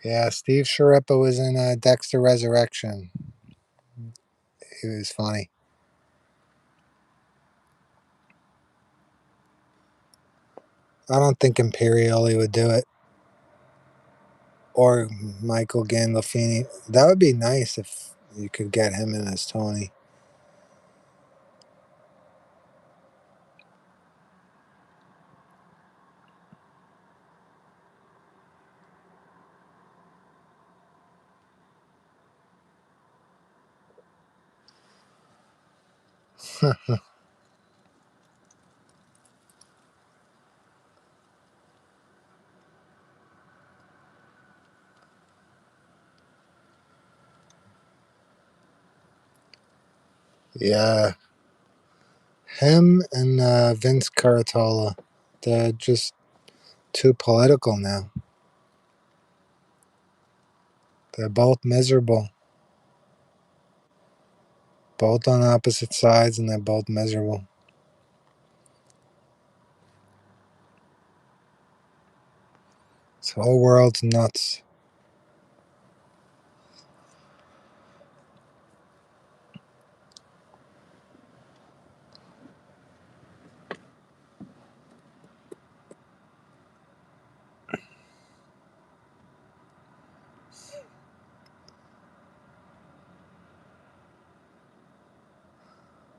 Yeah, Steve Sharippa was in Dexter Resurrection. He was funny. I don't think Imperioli would do it. Or Michael Gandolfini. That would be nice if you could get him in as Tony. Yeah, him and Vince Caratola, they're just too political now. They're both miserable, both on opposite sides, and they're both miserable. This whole world's nuts.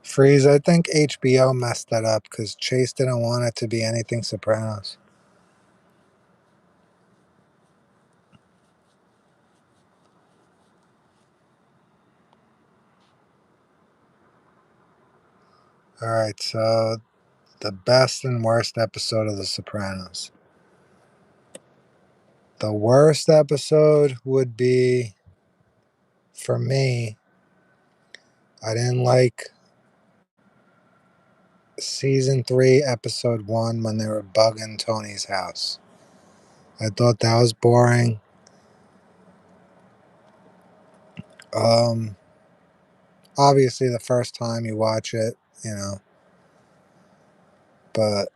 Freeze, I think HBO messed that up because Chase didn't want it to be anything Sopranos. Alright, so the best and worst episode of The Sopranos. The worst episode would be, for me, I didn't like season 3, episode 1 when they were bugging Tony's house. I thought that was boring. Um, Obviously, the first time you watch it, you know, but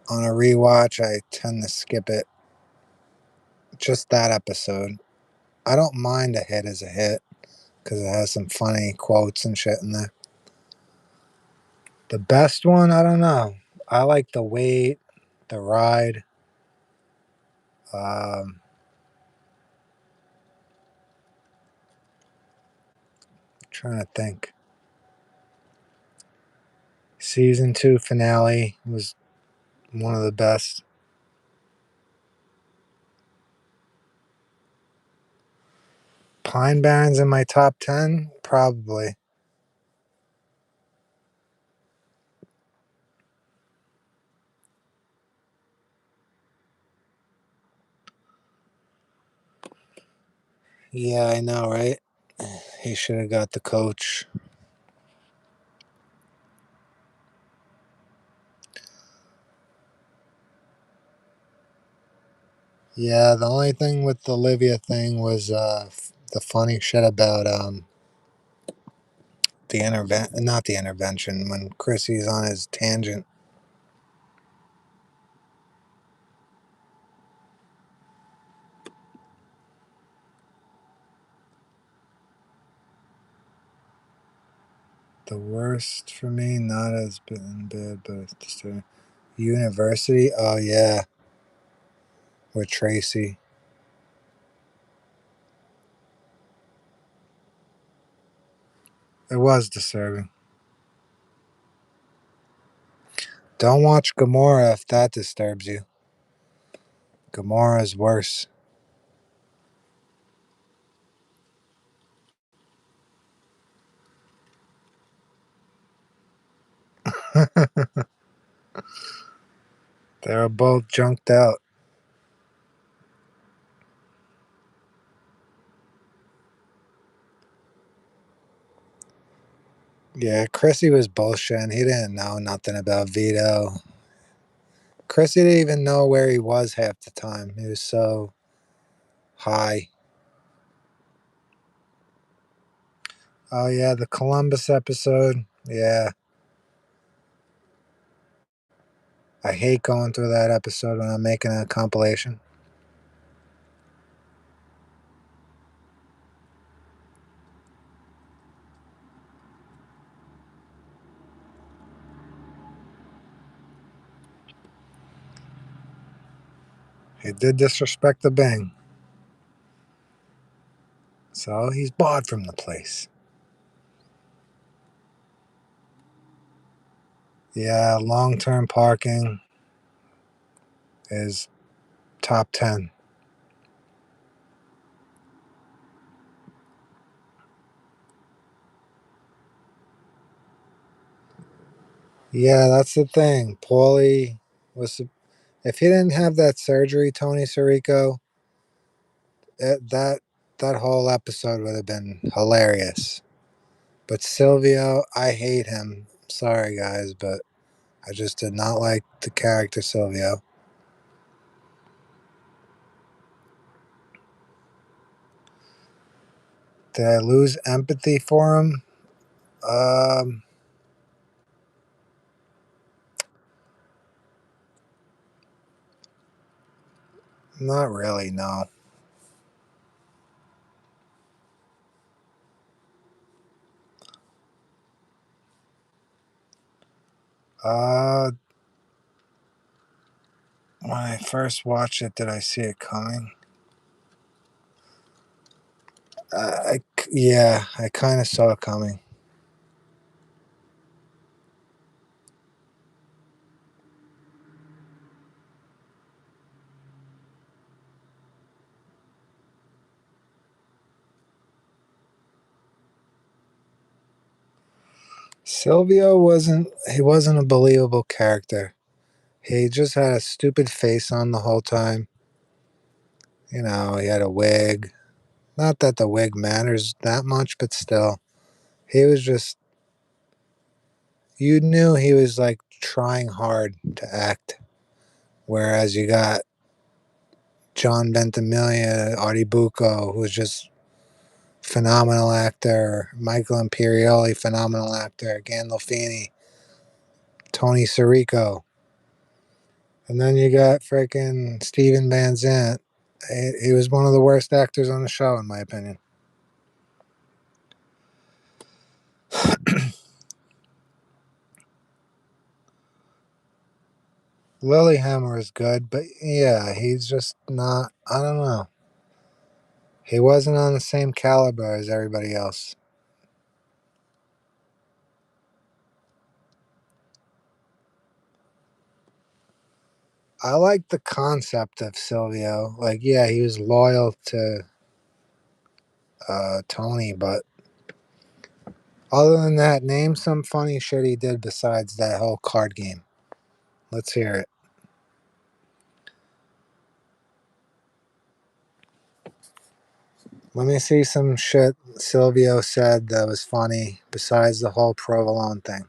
on a rewatch, I tend to skip it. Just that episode. I don't mind a hit as a hit because it has some funny quotes and shit in there. The best one, I don't know. I like the wait, the ride. Um, Trying to think. Season 2 finale was one of the best. Pine Barrens in my top 10? Probably. Yeah, I know, right? He should have got the coach. Yeah, the only thing with the Olivia thing was the funny shit about the not the intervention, when Chrissy's on his tangent. The worst for me, not as bad, but it's disturbing. University, oh yeah, with Tracy. It was disturbing. Don't watch Gamora if that disturbs you. Gamora's worse. They were both junked out. Yeah, Chrissy was bullshitting. He didn't know nothing about Vito. Chrissy didn't even know where he was half the time. He was so high. Oh yeah, the Columbus episode. Yeah, I hate going through that episode when I'm making a compilation. He did disrespect the Bing, so he's barred from the place. Yeah, long-term parking is top 10. Yeah, that's the thing. Paulie was. If he didn't have that surgery, Tony Sirico, that whole episode would have been hilarious. But Silvio, I hate him. Sorry, guys, but I just did not like the character Silvio. Did I lose empathy for him? Um, Not really. No. Uh, when I first watched it, did I see it coming? Yeah, I kind of saw it coming. Silvio wasn't. He wasn't a believable character. He just had a stupid face on the whole time. You know, he had a wig. Not that the wig matters that much, but still, he was just. You knew he was like trying hard to act. Whereas you got John Ventimiglia, Artie Bucco, who's just phenomenal actor. Michael Imperioli, phenomenal actor. Gandolfini, Tony Sirico. And then you got freaking Steven Van Zandt. He was one of the worst actors on the show, in my opinion. Lilyhammer is good, but yeah, he's just not. I don't know. He wasn't on the same caliber as everybody else. I like the concept of Silvio. Like, yeah, he was loyal to Tony, but other than that, name some funny shit he did besides that whole card game. Let's hear it. Let me see some shit Silvio said that was funny besides the whole provolone thing.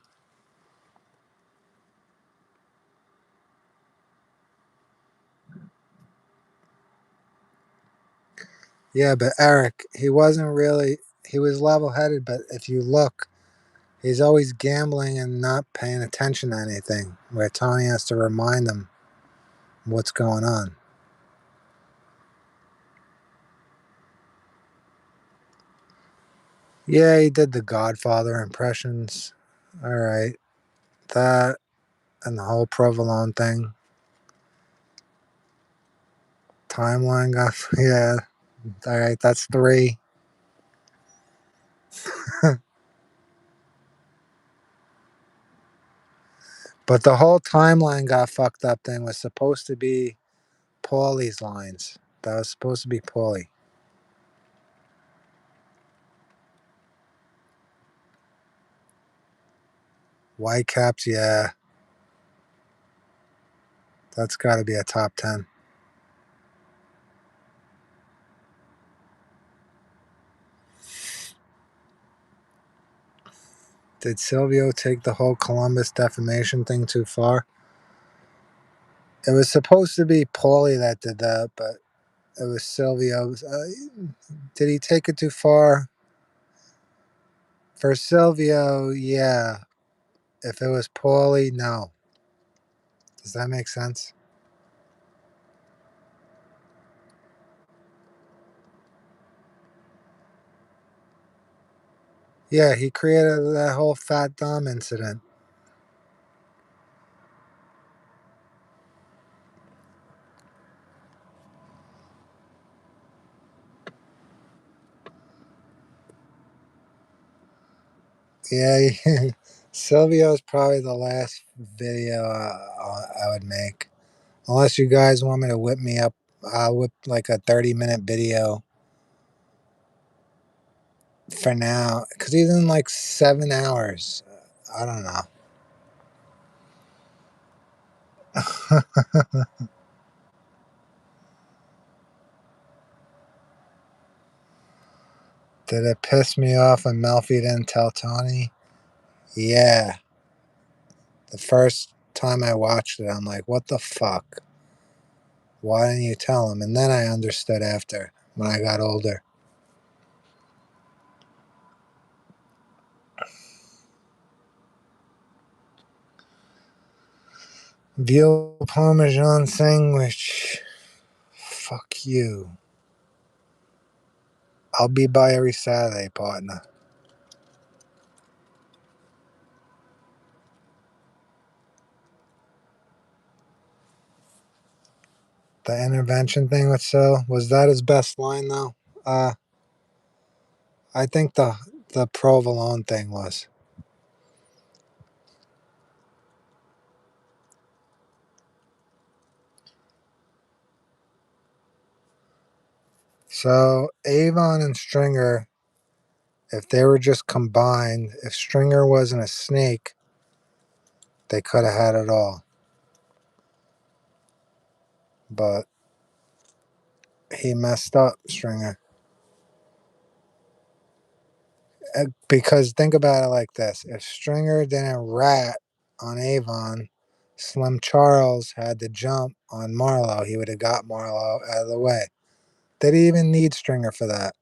Yeah, but Eric, he wasn't really. He was level headed, but if you look, he's always gambling and not paying attention to anything, where Tony has to remind him what's going on. Yeah, he did the Godfather impressions. All right. That and the whole provolone thing. Timeline got. Yeah. All right. That's three. But the whole timeline got fucked up thing was supposed to be Paulie's lines. That was supposed to be Paulie. Whitecaps, yeah. That's got to be a top 10. Did Silvio take the whole Columbus defamation thing too far? It was supposed to be Paulie that did that, but it was Silvio. Did he take it too far? For Silvio, yeah. If it was Paulie, no. Does that make sense? Yeah, he created that whole Fat Dom incident. Yeah, Silvio's probably the last video I would make. Unless you guys want me to whip me up, I'll whip like a 30-minute video for now. Because he's in like 7 hours. I don't know. Did it piss me off when Melfi didn't tell Tony? Yeah. The first time I watched it, I'm like, what the fuck? Why didn't you tell him? And then I understood after when I got older. Veal Parmesan sandwich. Fuck you. I'll be by every Saturday, partner. The intervention thing with Sil, was that his best line though? Uh, I think the provolone thing was. So Avon and Stringer, if they were just combined, if Stringer wasn't a snake, they could have had it all. But he messed up, Stringer. Because think about it like this: if Stringer didn't rat on Avon, Slim Charles had to jump on Marlowe. He would have got Marlowe out of the way. They didn't even need Stringer for that.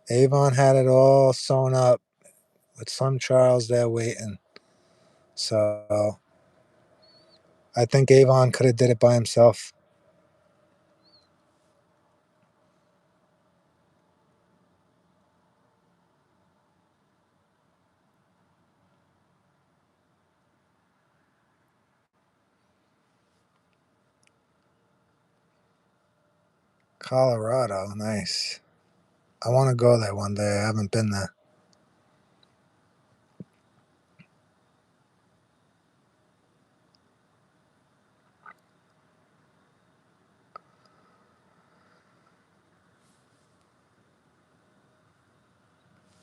Avon had it all sewn up with Slim Charles there waiting. So I think Avon could have did it by himself. Colorado, nice. I want to go there one day. I haven't been there.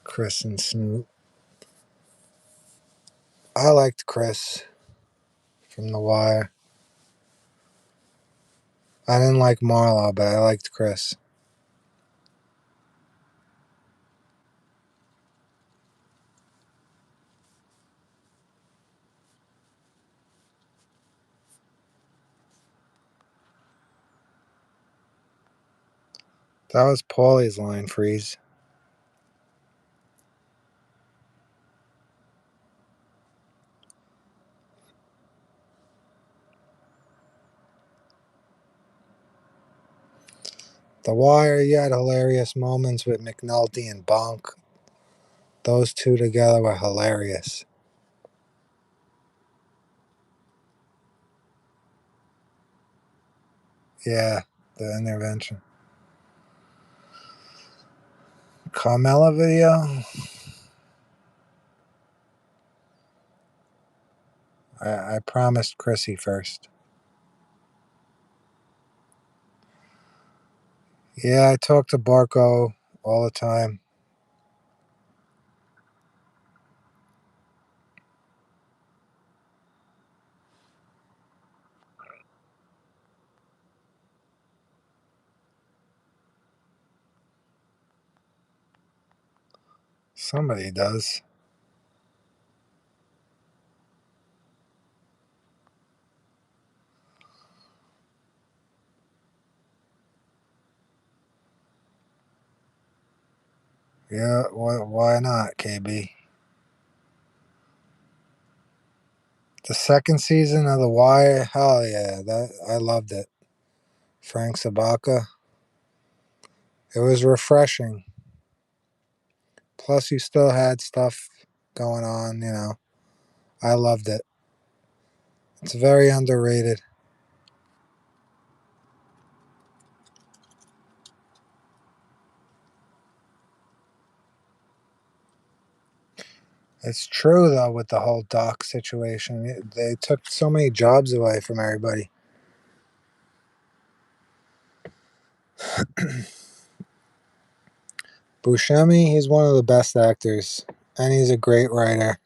Chris and Snoop. I liked Chris from The Wire. I didn't like Marlowe, but I liked Chris. That was Paulie's line, Freeze. The Wire, you had hilarious moments with McNulty and Bonk. Those two together were hilarious. Yeah, the intervention. Carmella video? I promised Chrissy first. Yeah, I talk to Barco all the time. Somebody does. Yeah, why not, KB? The second season of The Wire, hell yeah, that I loved it. Frank Sabaka. It was refreshing. Plus, you still had stuff going on, you know. I loved it. It's very underrated. It's true, though, with the whole doc situation. They took so many jobs away from everybody. Buscemi, he's one of the best actors, and he's a great writer.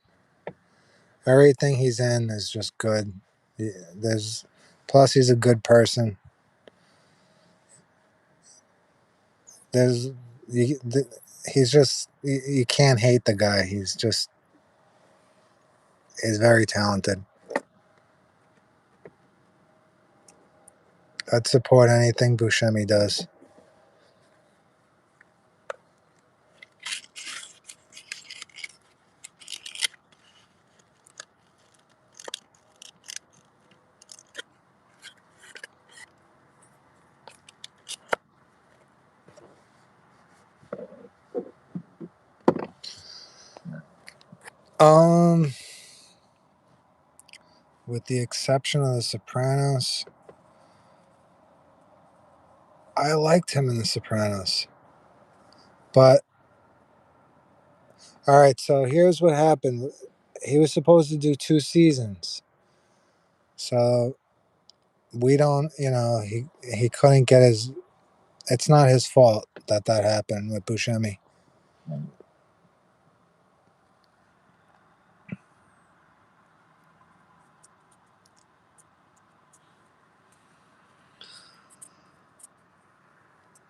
Everything he's in is just good. There's plus he's a good person. There's you, he's just you can't hate the guy. He's very talented. I'd support anything Buscemi does. Um, with the exception of The Sopranos, I liked him in The Sopranos. But all right, so here's what happened. He was supposed to do 2 seasons, so we don't. He couldn't get his. It's not his fault that happened with Buscemi.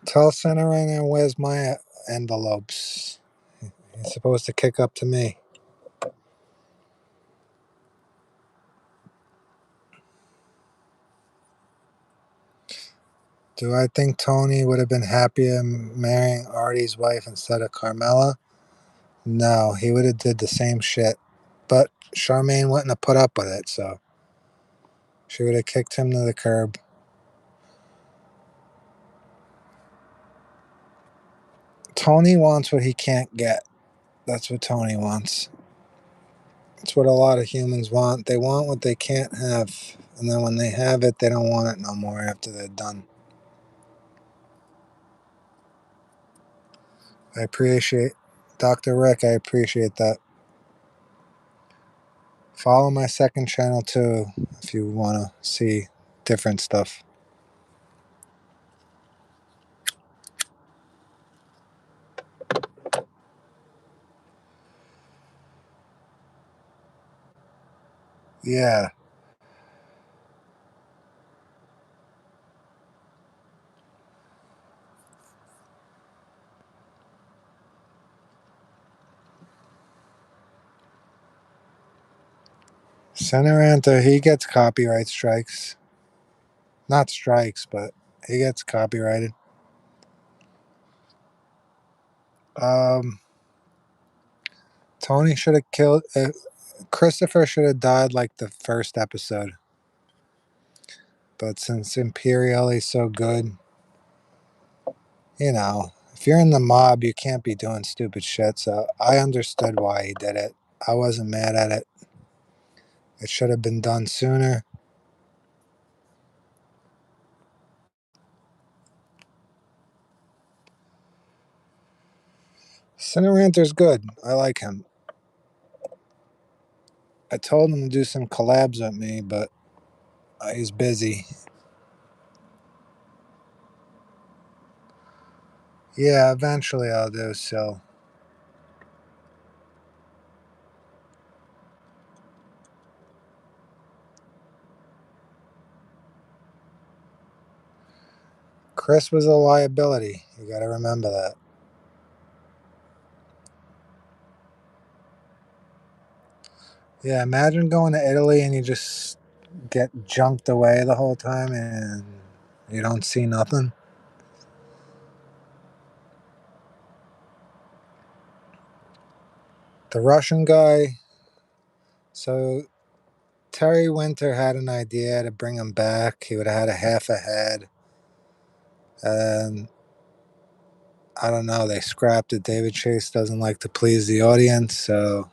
Tell Centerine where's my envelopes. He's supposed to kick up to me. Do I think Tony would have been happier marrying Artie's wife instead of Carmela? No, he would have did the same shit. But Charmaine wouldn't have put up with it, so she would have kicked him to the curb. Tony wants what he can't get. That's what Tony wants. It's what a lot of humans want. They want what they can't have. And then when they have it, they don't want it no more after they're done. I appreciate Dr. Rick. I appreciate that. Follow my second channel too if you want to see different stuff. Yeah. Senator, he gets copyright strikes. Not strikes, but he gets copyrighted. Um, Tony should have killed. Christopher should have died like the first episode. But since Imperiale's so good, if you're in the mob, you can't be doing stupid shit. So I understood why he did it. I wasn't mad at it. It should have been done sooner. Cineranter's good. I like him. I told him to do some collabs with me, but he's busy. Yeah, eventually I'll do so. Chris was a liability. You got to remember that. Yeah, imagine going to Italy and you just get junked away the whole time and you don't see nothing. The Russian guy. So Terry Winter had an idea to bring him back. He would have had a half a head. And I don't know, they scrapped it. David Chase doesn't like to please the audience, so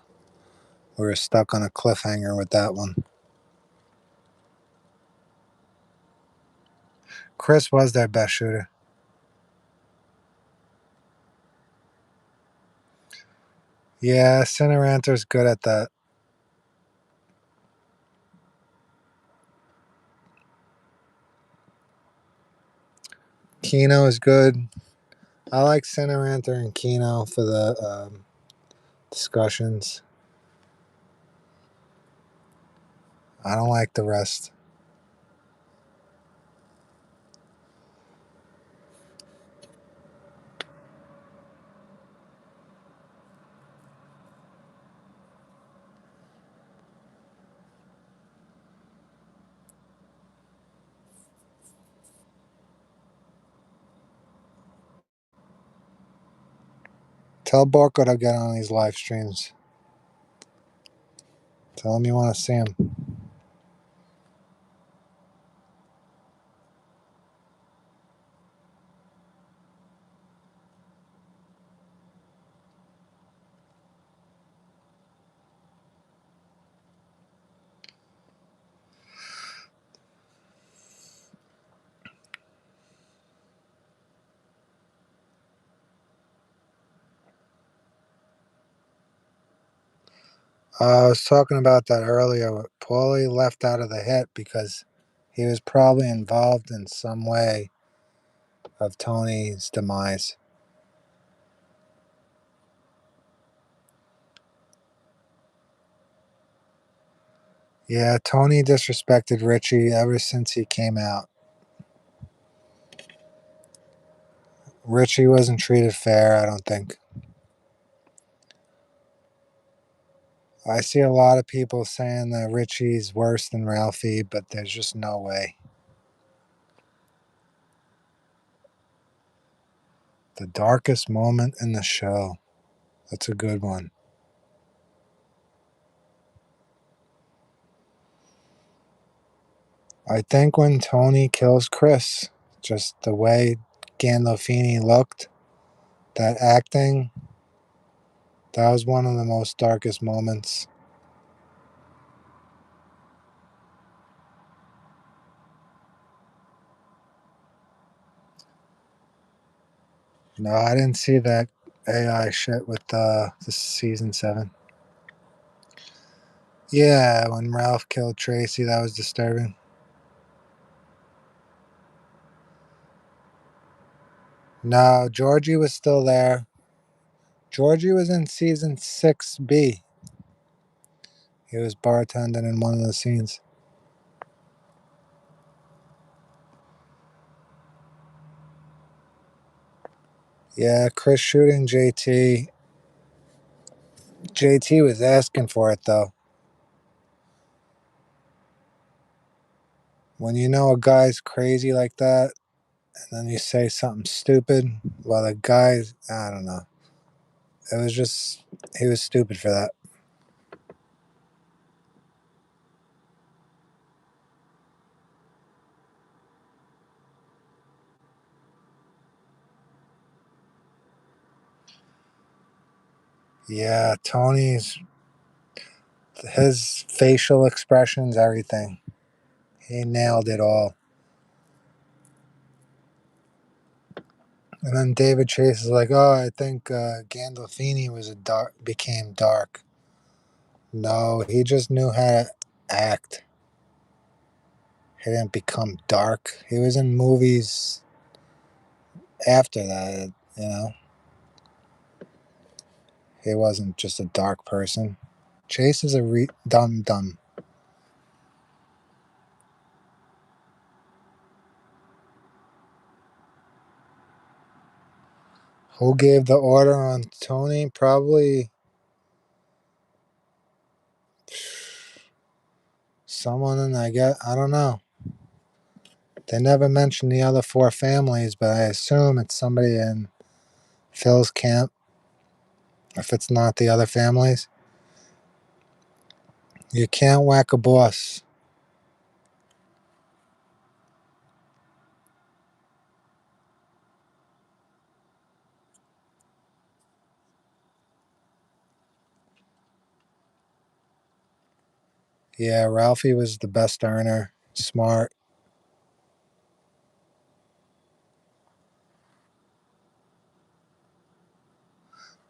we were stuck on a cliffhanger with that one. Chris was their best shooter. Yeah, Cineranter's good at that. Kino is good. I like Cineranter and Kino for the discussions. I don't like the rest. Tell Borko to get on these live streams. Tell him you want to see him. I was talking about that earlier. Paulie left out of the hit because he was probably involved in some way of Tony's demise. Yeah, Tony disrespected Richie ever since he came out. Richie wasn't treated fair, I don't think. I see a lot of people saying that Richie's worse than Ralphie, but there's just no way. The darkest moment in the show. That's a good one. I think when Tony kills Chris, just the way Gandolfini looked, that acting, that was one of the most darkest moments. No, I didn't see that AI shit with the season 7. Yeah, when Ralph killed Tracy, that was disturbing. No, Georgie was still there. Georgie was in season 6B. He was bartending in one of the scenes. Yeah, Chris shooting JT. JT was asking for it though. When you know a guy's crazy like that, and then you say something stupid, well, the guy's, I don't know. It was just, he was stupid for that. Yeah, his facial expressions, everything. He nailed it all. And then David Chase is like, "Oh, I think Gandolfini became dark." No, he just knew how to act. He didn't become dark. He was in movies after that. He wasn't just a dark person. Chase is a dumb. Who gave the order on Tony? Probably someone in, I don't know. They never mentioned the other 4 families, but I assume it's somebody in Phil's camp. If it's not the other families, you can't whack a boss. Yeah, Ralphie was the best earner. Smart.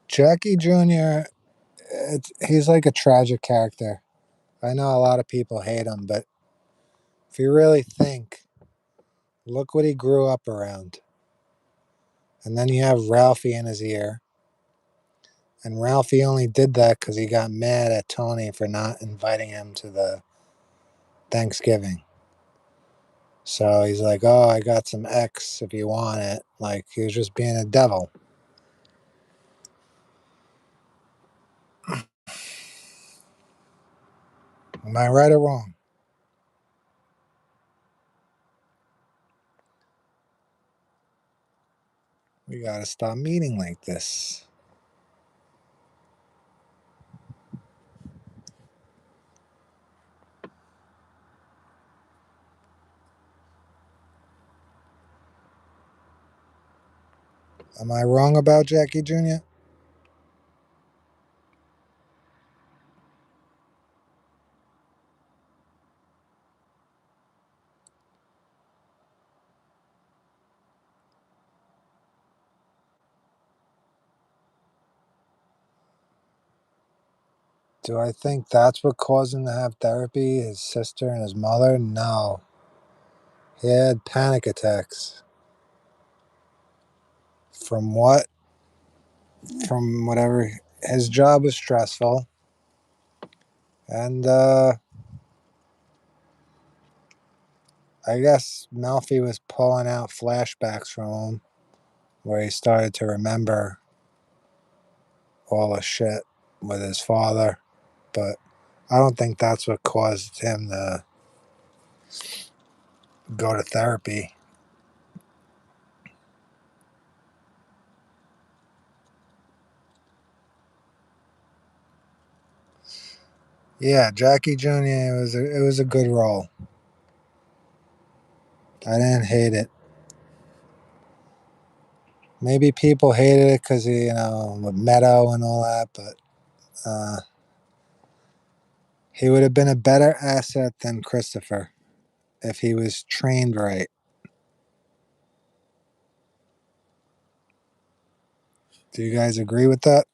Jackie Jr., he's like a tragic character. I know a lot of people hate him, but if you really think, look what he grew up around. And then you have Ralphie in his ear. And Ralphie only did that because he got mad at Tony for not inviting him to the Thanksgiving. So he's like, "Oh, I got some X if you want it." Like he was just being a devil. Am I right or wrong? We gotta stop meeting like this. Am I wrong about Jackie Jr.? Do I think that's what caused him to have therapy? His sister and his mother? No. He had panic attacks. From what? From whatever. His job was stressful. And I guess Melfi was pulling out flashbacks from him where he started to remember all the shit with his father. But I don't think that's what caused him to go to therapy. Yeah, Jackie Jr. It was a good role. I didn't hate it. Maybe people hated it because with Meadow and all that, but he would have been a better asset than Christopher if he was trained right. Do you guys agree with that?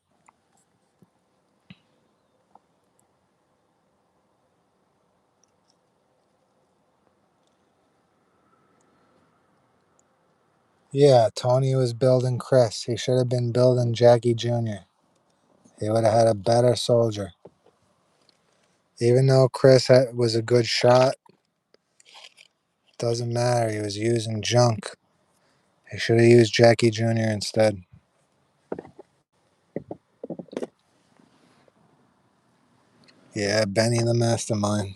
Yeah, Tony was building Chris. He should have been building Jackie Jr. He would have had a better soldier. Even though was a good shot, doesn't matter. He was using junk. He should have used Jackie Jr. instead. Yeah, Benny the Mastermind.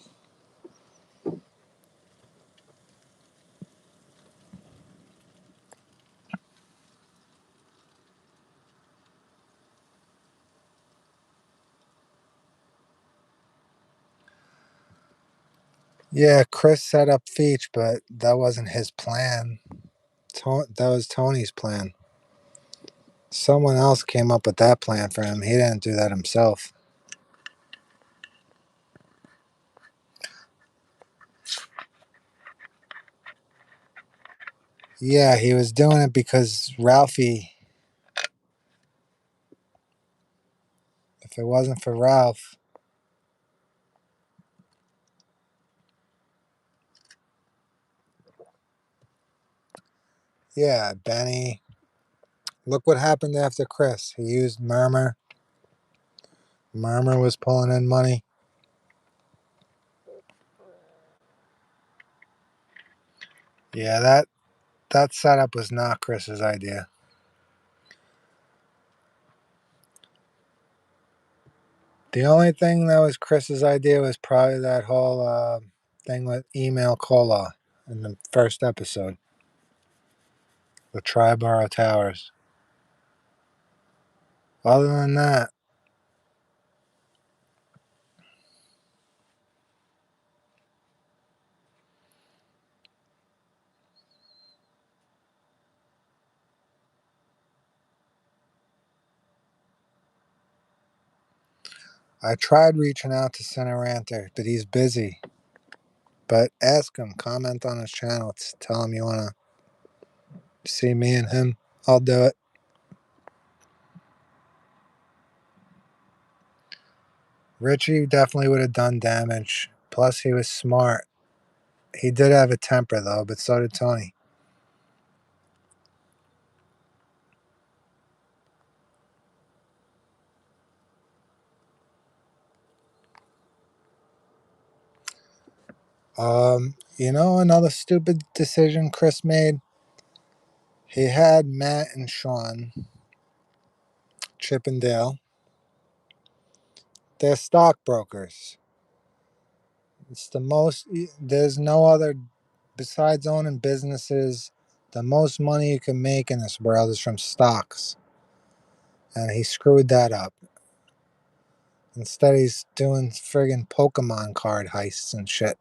Yeah, Chris set up Feach, but that wasn't his plan. That was Tony's plan. Someone else came up with that plan for him. He didn't do that himself. Yeah, he was doing it because Ralphie, if it wasn't for Ralph, yeah, Benny. Look what happened after Chris. He used Murmur. Murmur was pulling in money. Yeah, that setup was not Chris's idea. The only thing that was Chris's idea was probably that whole thing with email cola in the first episode, the Triborough Towers. Other than that, I tried reaching out to Cineranter, but he's busy. But ask him, comment on his channel, tell him you want to see me and him. I'll do it. Richie definitely would have done damage. Plus, he was smart. He did have a temper, though, but so did Tony. Another stupid decision Chris made. He had Matt and Sean, Chip and Dale. They're stockbrokers. It's the most. There's no other besides owning businesses. The most money you can make in this world is from stocks, and he screwed that up. Instead, he's doing friggin' Pokemon card heists and shit.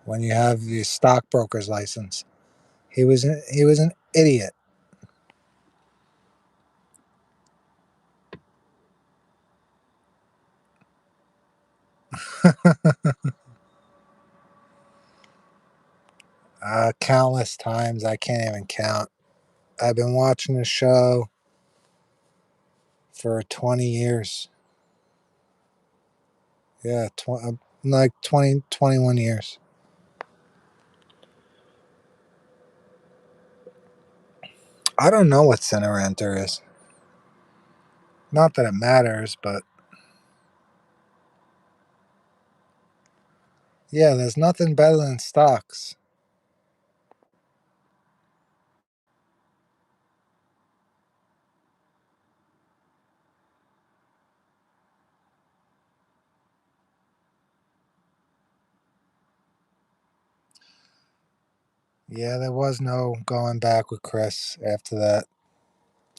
When you have your stockbroker's license, he was an idiot. Countless times I can't even count. I've been watching the show for 20 years. Yeah, like 20, 21 years. I don't know what center enter is. Not that it matters, but yeah, there's nothing better than stocks. Yeah, there was no going back with Chris after that.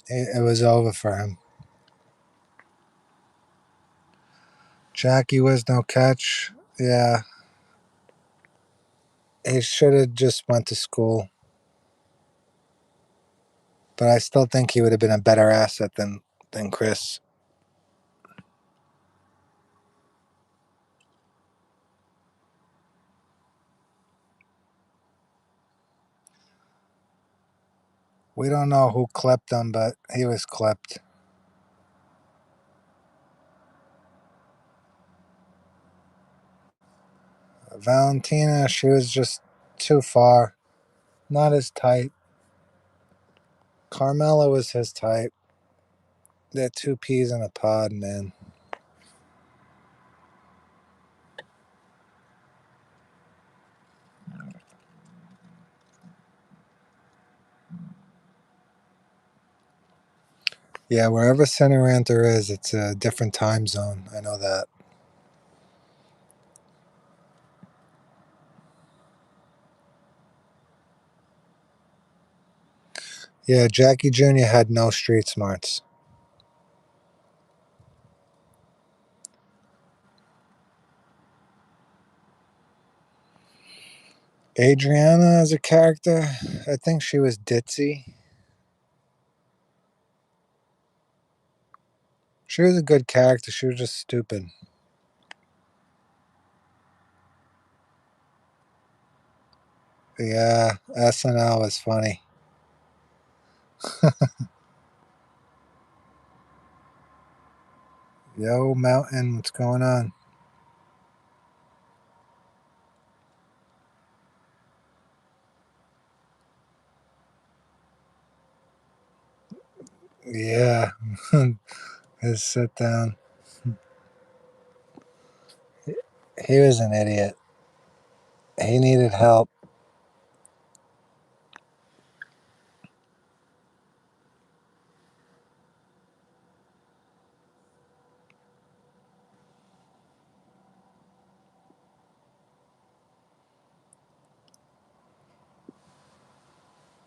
It was over for him. Jackie was no catch. Yeah, he should have just went to school. But I still think he would have been a better asset than Chris. We don't know who clipped him, but he was clipped. Valentina, she was just too far. Not his type. Carmela was his type. They're two peas in a pod, man. Yeah, wherever Center Ranter is, it's a different time zone. I know that. Yeah, Jackie Jr. had no street smarts. Adriana as a character, I think she was ditzy. She was a good character. She was just stupid. Yeah, SNL was funny. Yo, Mountain, what's going on? Yeah, his sit down. He was an idiot. He needed help.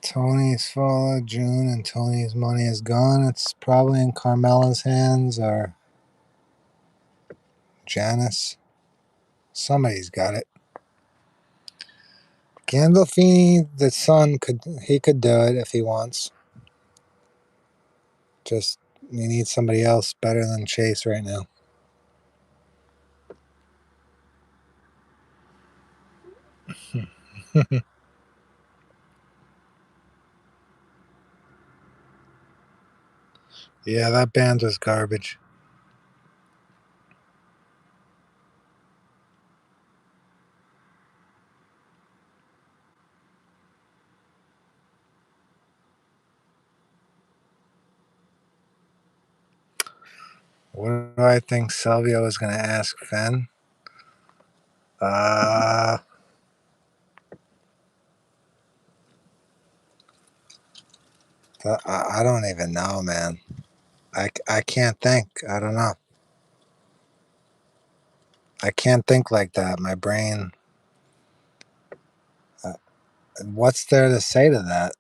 Tony's followed June, and Tony's money is gone. It's probably in Carmela's hands or Janice. Somebody's got it. Gandolfini, the son, could do it if he wants. Just you need somebody else better than Chase right now. Yeah, that band was garbage. What do I think Silvio was going to ask Finn? Uh, I don't even know, man. I can't think. I don't know. I can't think like that. My brain. Uh, what's there to say to that?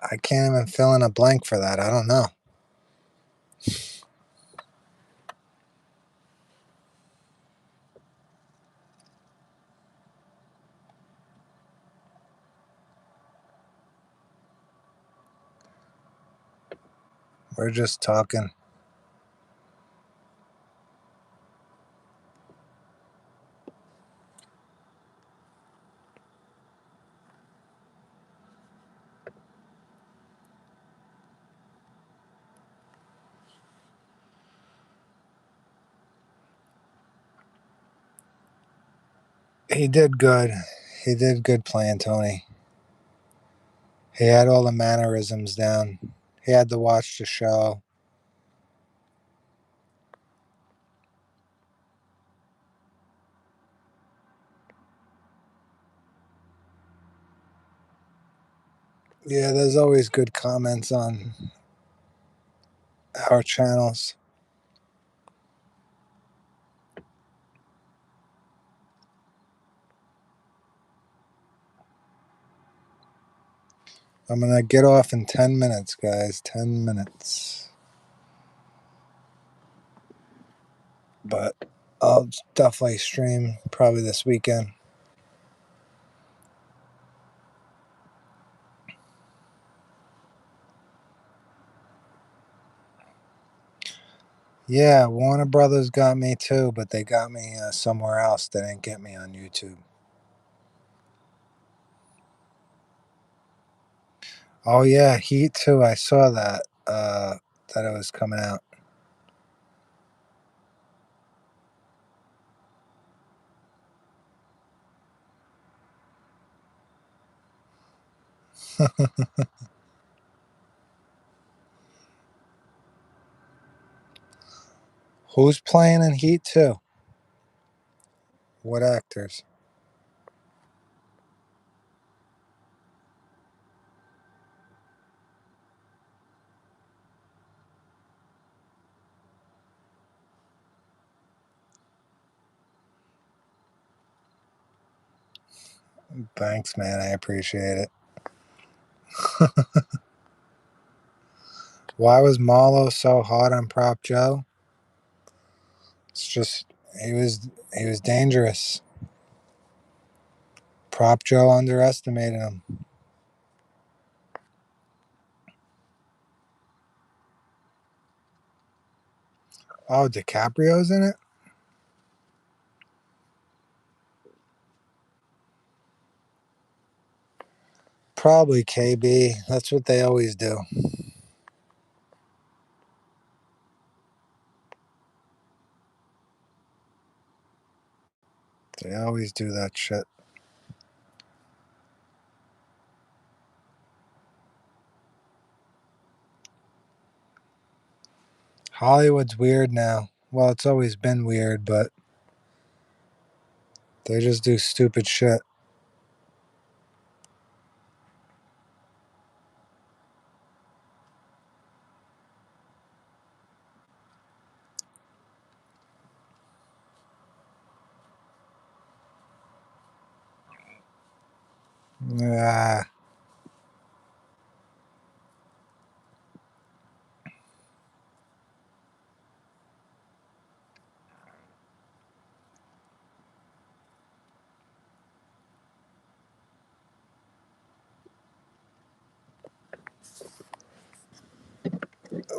I can't even fill in a blank for that. I don't know. We're just talking. He did good. He did good playing Tony. He had all the mannerisms down. He had to watch the show. Yeah, there's always good comments on our channels. I'm gonna get off in 10 minutes, guys. 10 minutes. But I'll definitely stream probably this weekend. Yeah, Warner Brothers got me too, but they got me somewhere else. They didn't get me on YouTube. Oh yeah, Heat too. I saw that. That it was coming out. Who's playing in Heat too? What actors? Thanks, man. I appreciate it. Why was Marlo so hard on Prop Joe? It's just he was dangerous. Prop Joe underestimated him. Oh, DiCaprio's in it? Probably KB. That's what they always do. They always do that shit. Hollywood's weird now. Well, it's always been weird, but they just do stupid shit. Ah,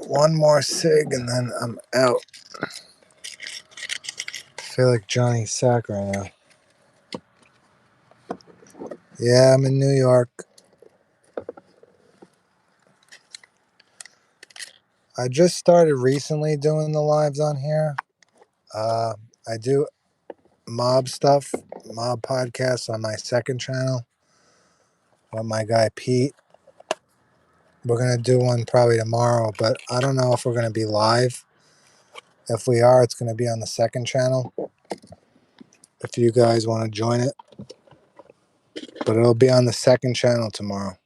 one more cig and then I'm out. I feel like Johnny Sack right now. Yeah, I'm in New York. I just started recently doing the lives on here. Uh, I do mob stuff, mob podcasts on my second channel with my guy Pete. We're gonna do one probably tomorrow, but I don't know if we're gonna be live. If we are, it's gonna be on the second channel. If you guys want to join it, but it'll be on the second channel tomorrow.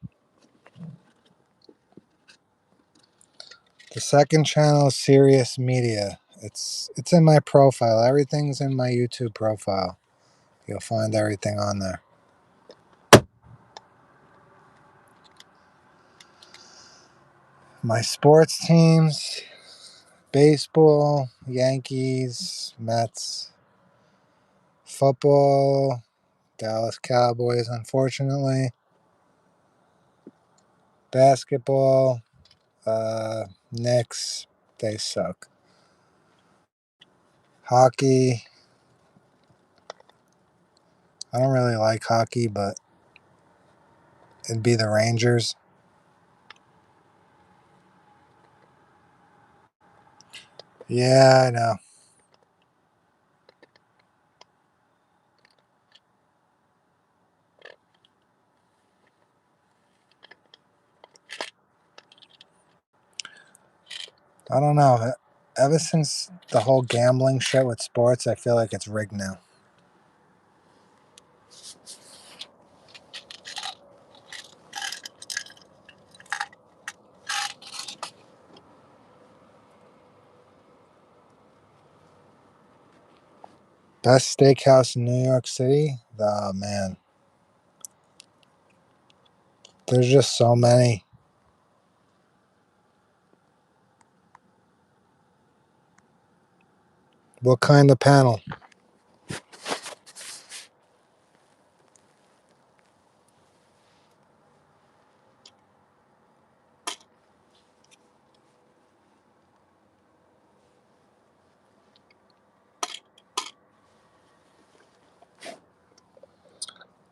The second channel is Serious Media. It's in my profile. Everything's in my YouTube profile. You'll find everything on there. My sports teams: baseball, Yankees, Mets; football, Dallas Cowboys, unfortunately; basketball, Knicks, they suck; hockey, I don't really like hockey, but it'd be the Rangers. Yeah, I know. I don't know. Ever since the whole gambling shit with sports, I feel like it's rigged now. Best steakhouse in New York City? Oh, man. There's just so many. What kind of panel?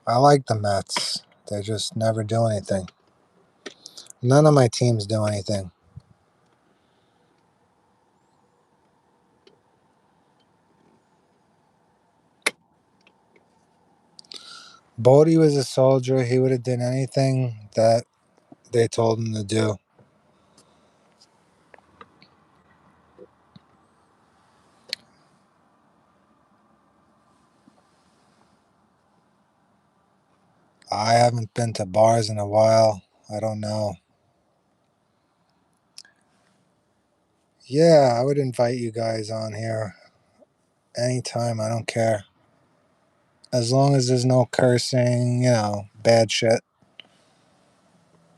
I like the Mets. They just never do anything. None of my teams do anything. Bodie was a soldier. He would have done anything that they told him to do. I haven't been to bars in a while. I don't know. Yeah, I would invite you guys on here anytime. I don't care. As long as there's no cursing, bad shit.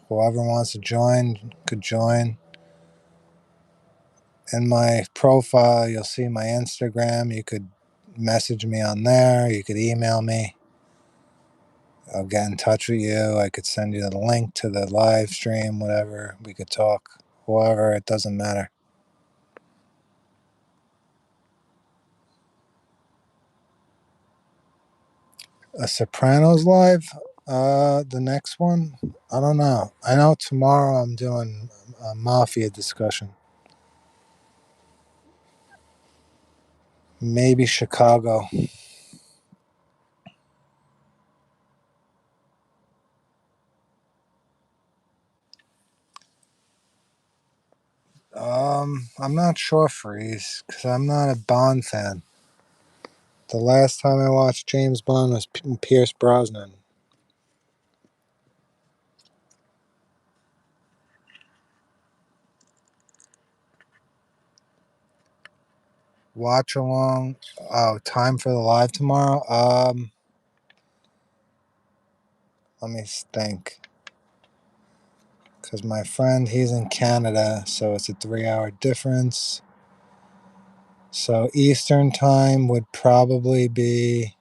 Whoever wants to join could join. In my profile, you'll see my Instagram. You could message me on there. You could email me. I'll get in touch with you. I could send you the link to the live stream, whatever. We could talk. Whoever, it doesn't matter. A Sopranos live? The next one? I don't know. I know tomorrow I'm doing a mafia discussion. Maybe Chicago. I'm not sure, Freeze, because I'm not a Bond fan. The last time I watched James Bond was Pierce Brosnan. Watch along. Oh, time for the live tomorrow. Let me think. Because my friend, he's in Canada, so it's a 3-hour difference. So Eastern time would probably be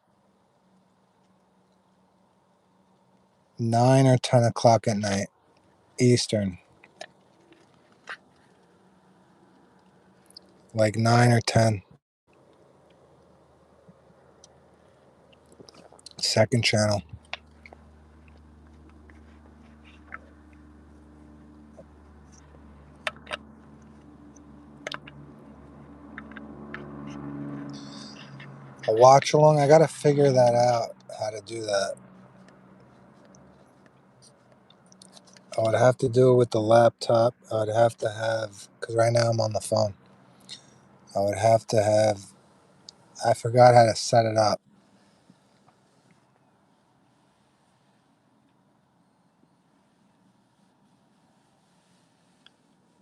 9 or 10 o'clock at night. Eastern. Like 9 or 10. Second channel. A watch along. I gotta figure that out. How to do that. I would have to do it with the laptop. I would have to have, because right now I'm on the phone. I would have to have, I forgot how to set it up.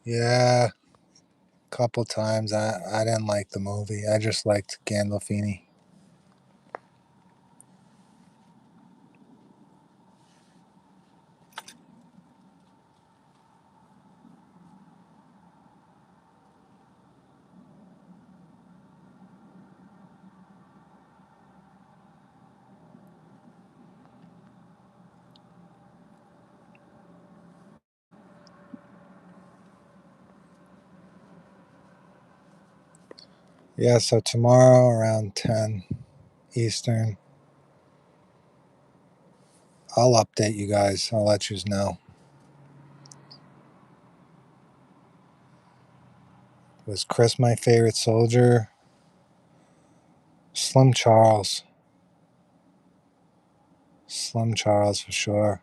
Yeah, a couple times. I didn't like the movie. I just liked Gandolfini. Yeah, so tomorrow around 10 Eastern, I'll update you guys. I'll let you know. Was Chris my favorite soldier? Slim Charles. Slim Charles for sure.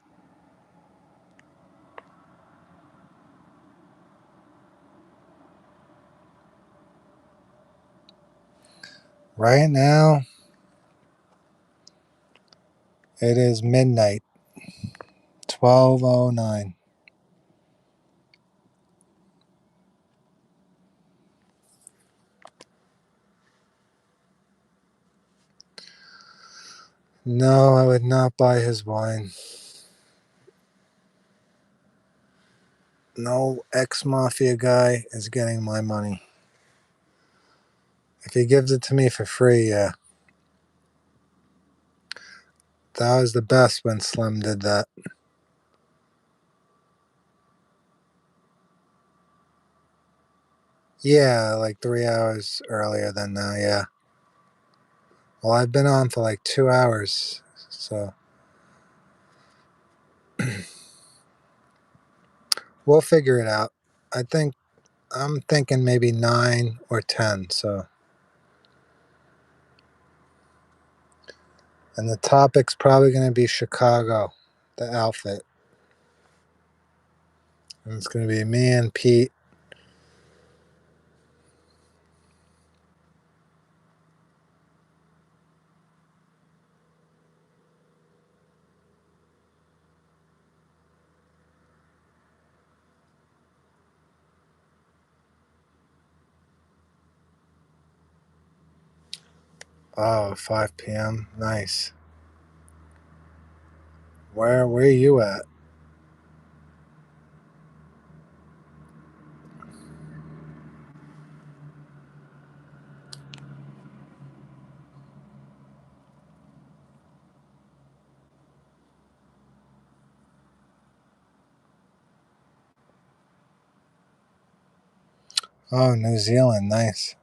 Right now, it is midnight, 12:09. No, I would not buy his wine. No ex-mafia guy is getting my money. If he gives it to me for free, yeah. That was the best when Slim did that. Yeah, like 3 hours earlier than now, yeah. Well, I've been on for like 2 hours, so we'll figure it out. I'm thinking maybe 9 or 10, so. And the topic's probably going to be Chicago, the outfit. And it's going to be me and Pete. Oh, 5 p.m. Nice. Where are you at? Oh, New Zealand. Nice.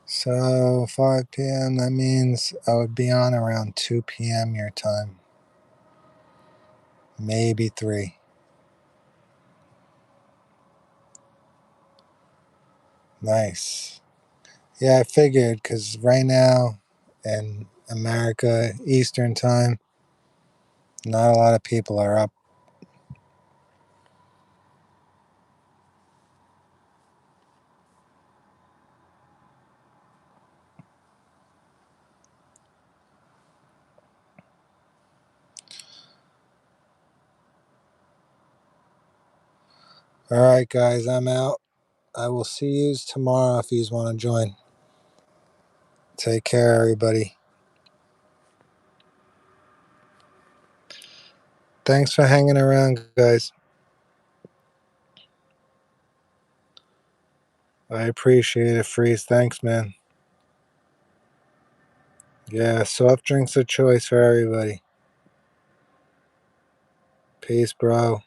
So 5 p.m. That means I would be on around 2 p.m. your time. Maybe 3. Nice. Yeah, I figured because right now in America, Eastern time, not a lot of people are up. All right, guys, I'm out. I will see you tomorrow if you want to join. Take care, everybody. Thanks for hanging around, guys. I appreciate it, Freeze. Thanks, man. Yeah, soft drinks a choice for everybody. Peace, bro.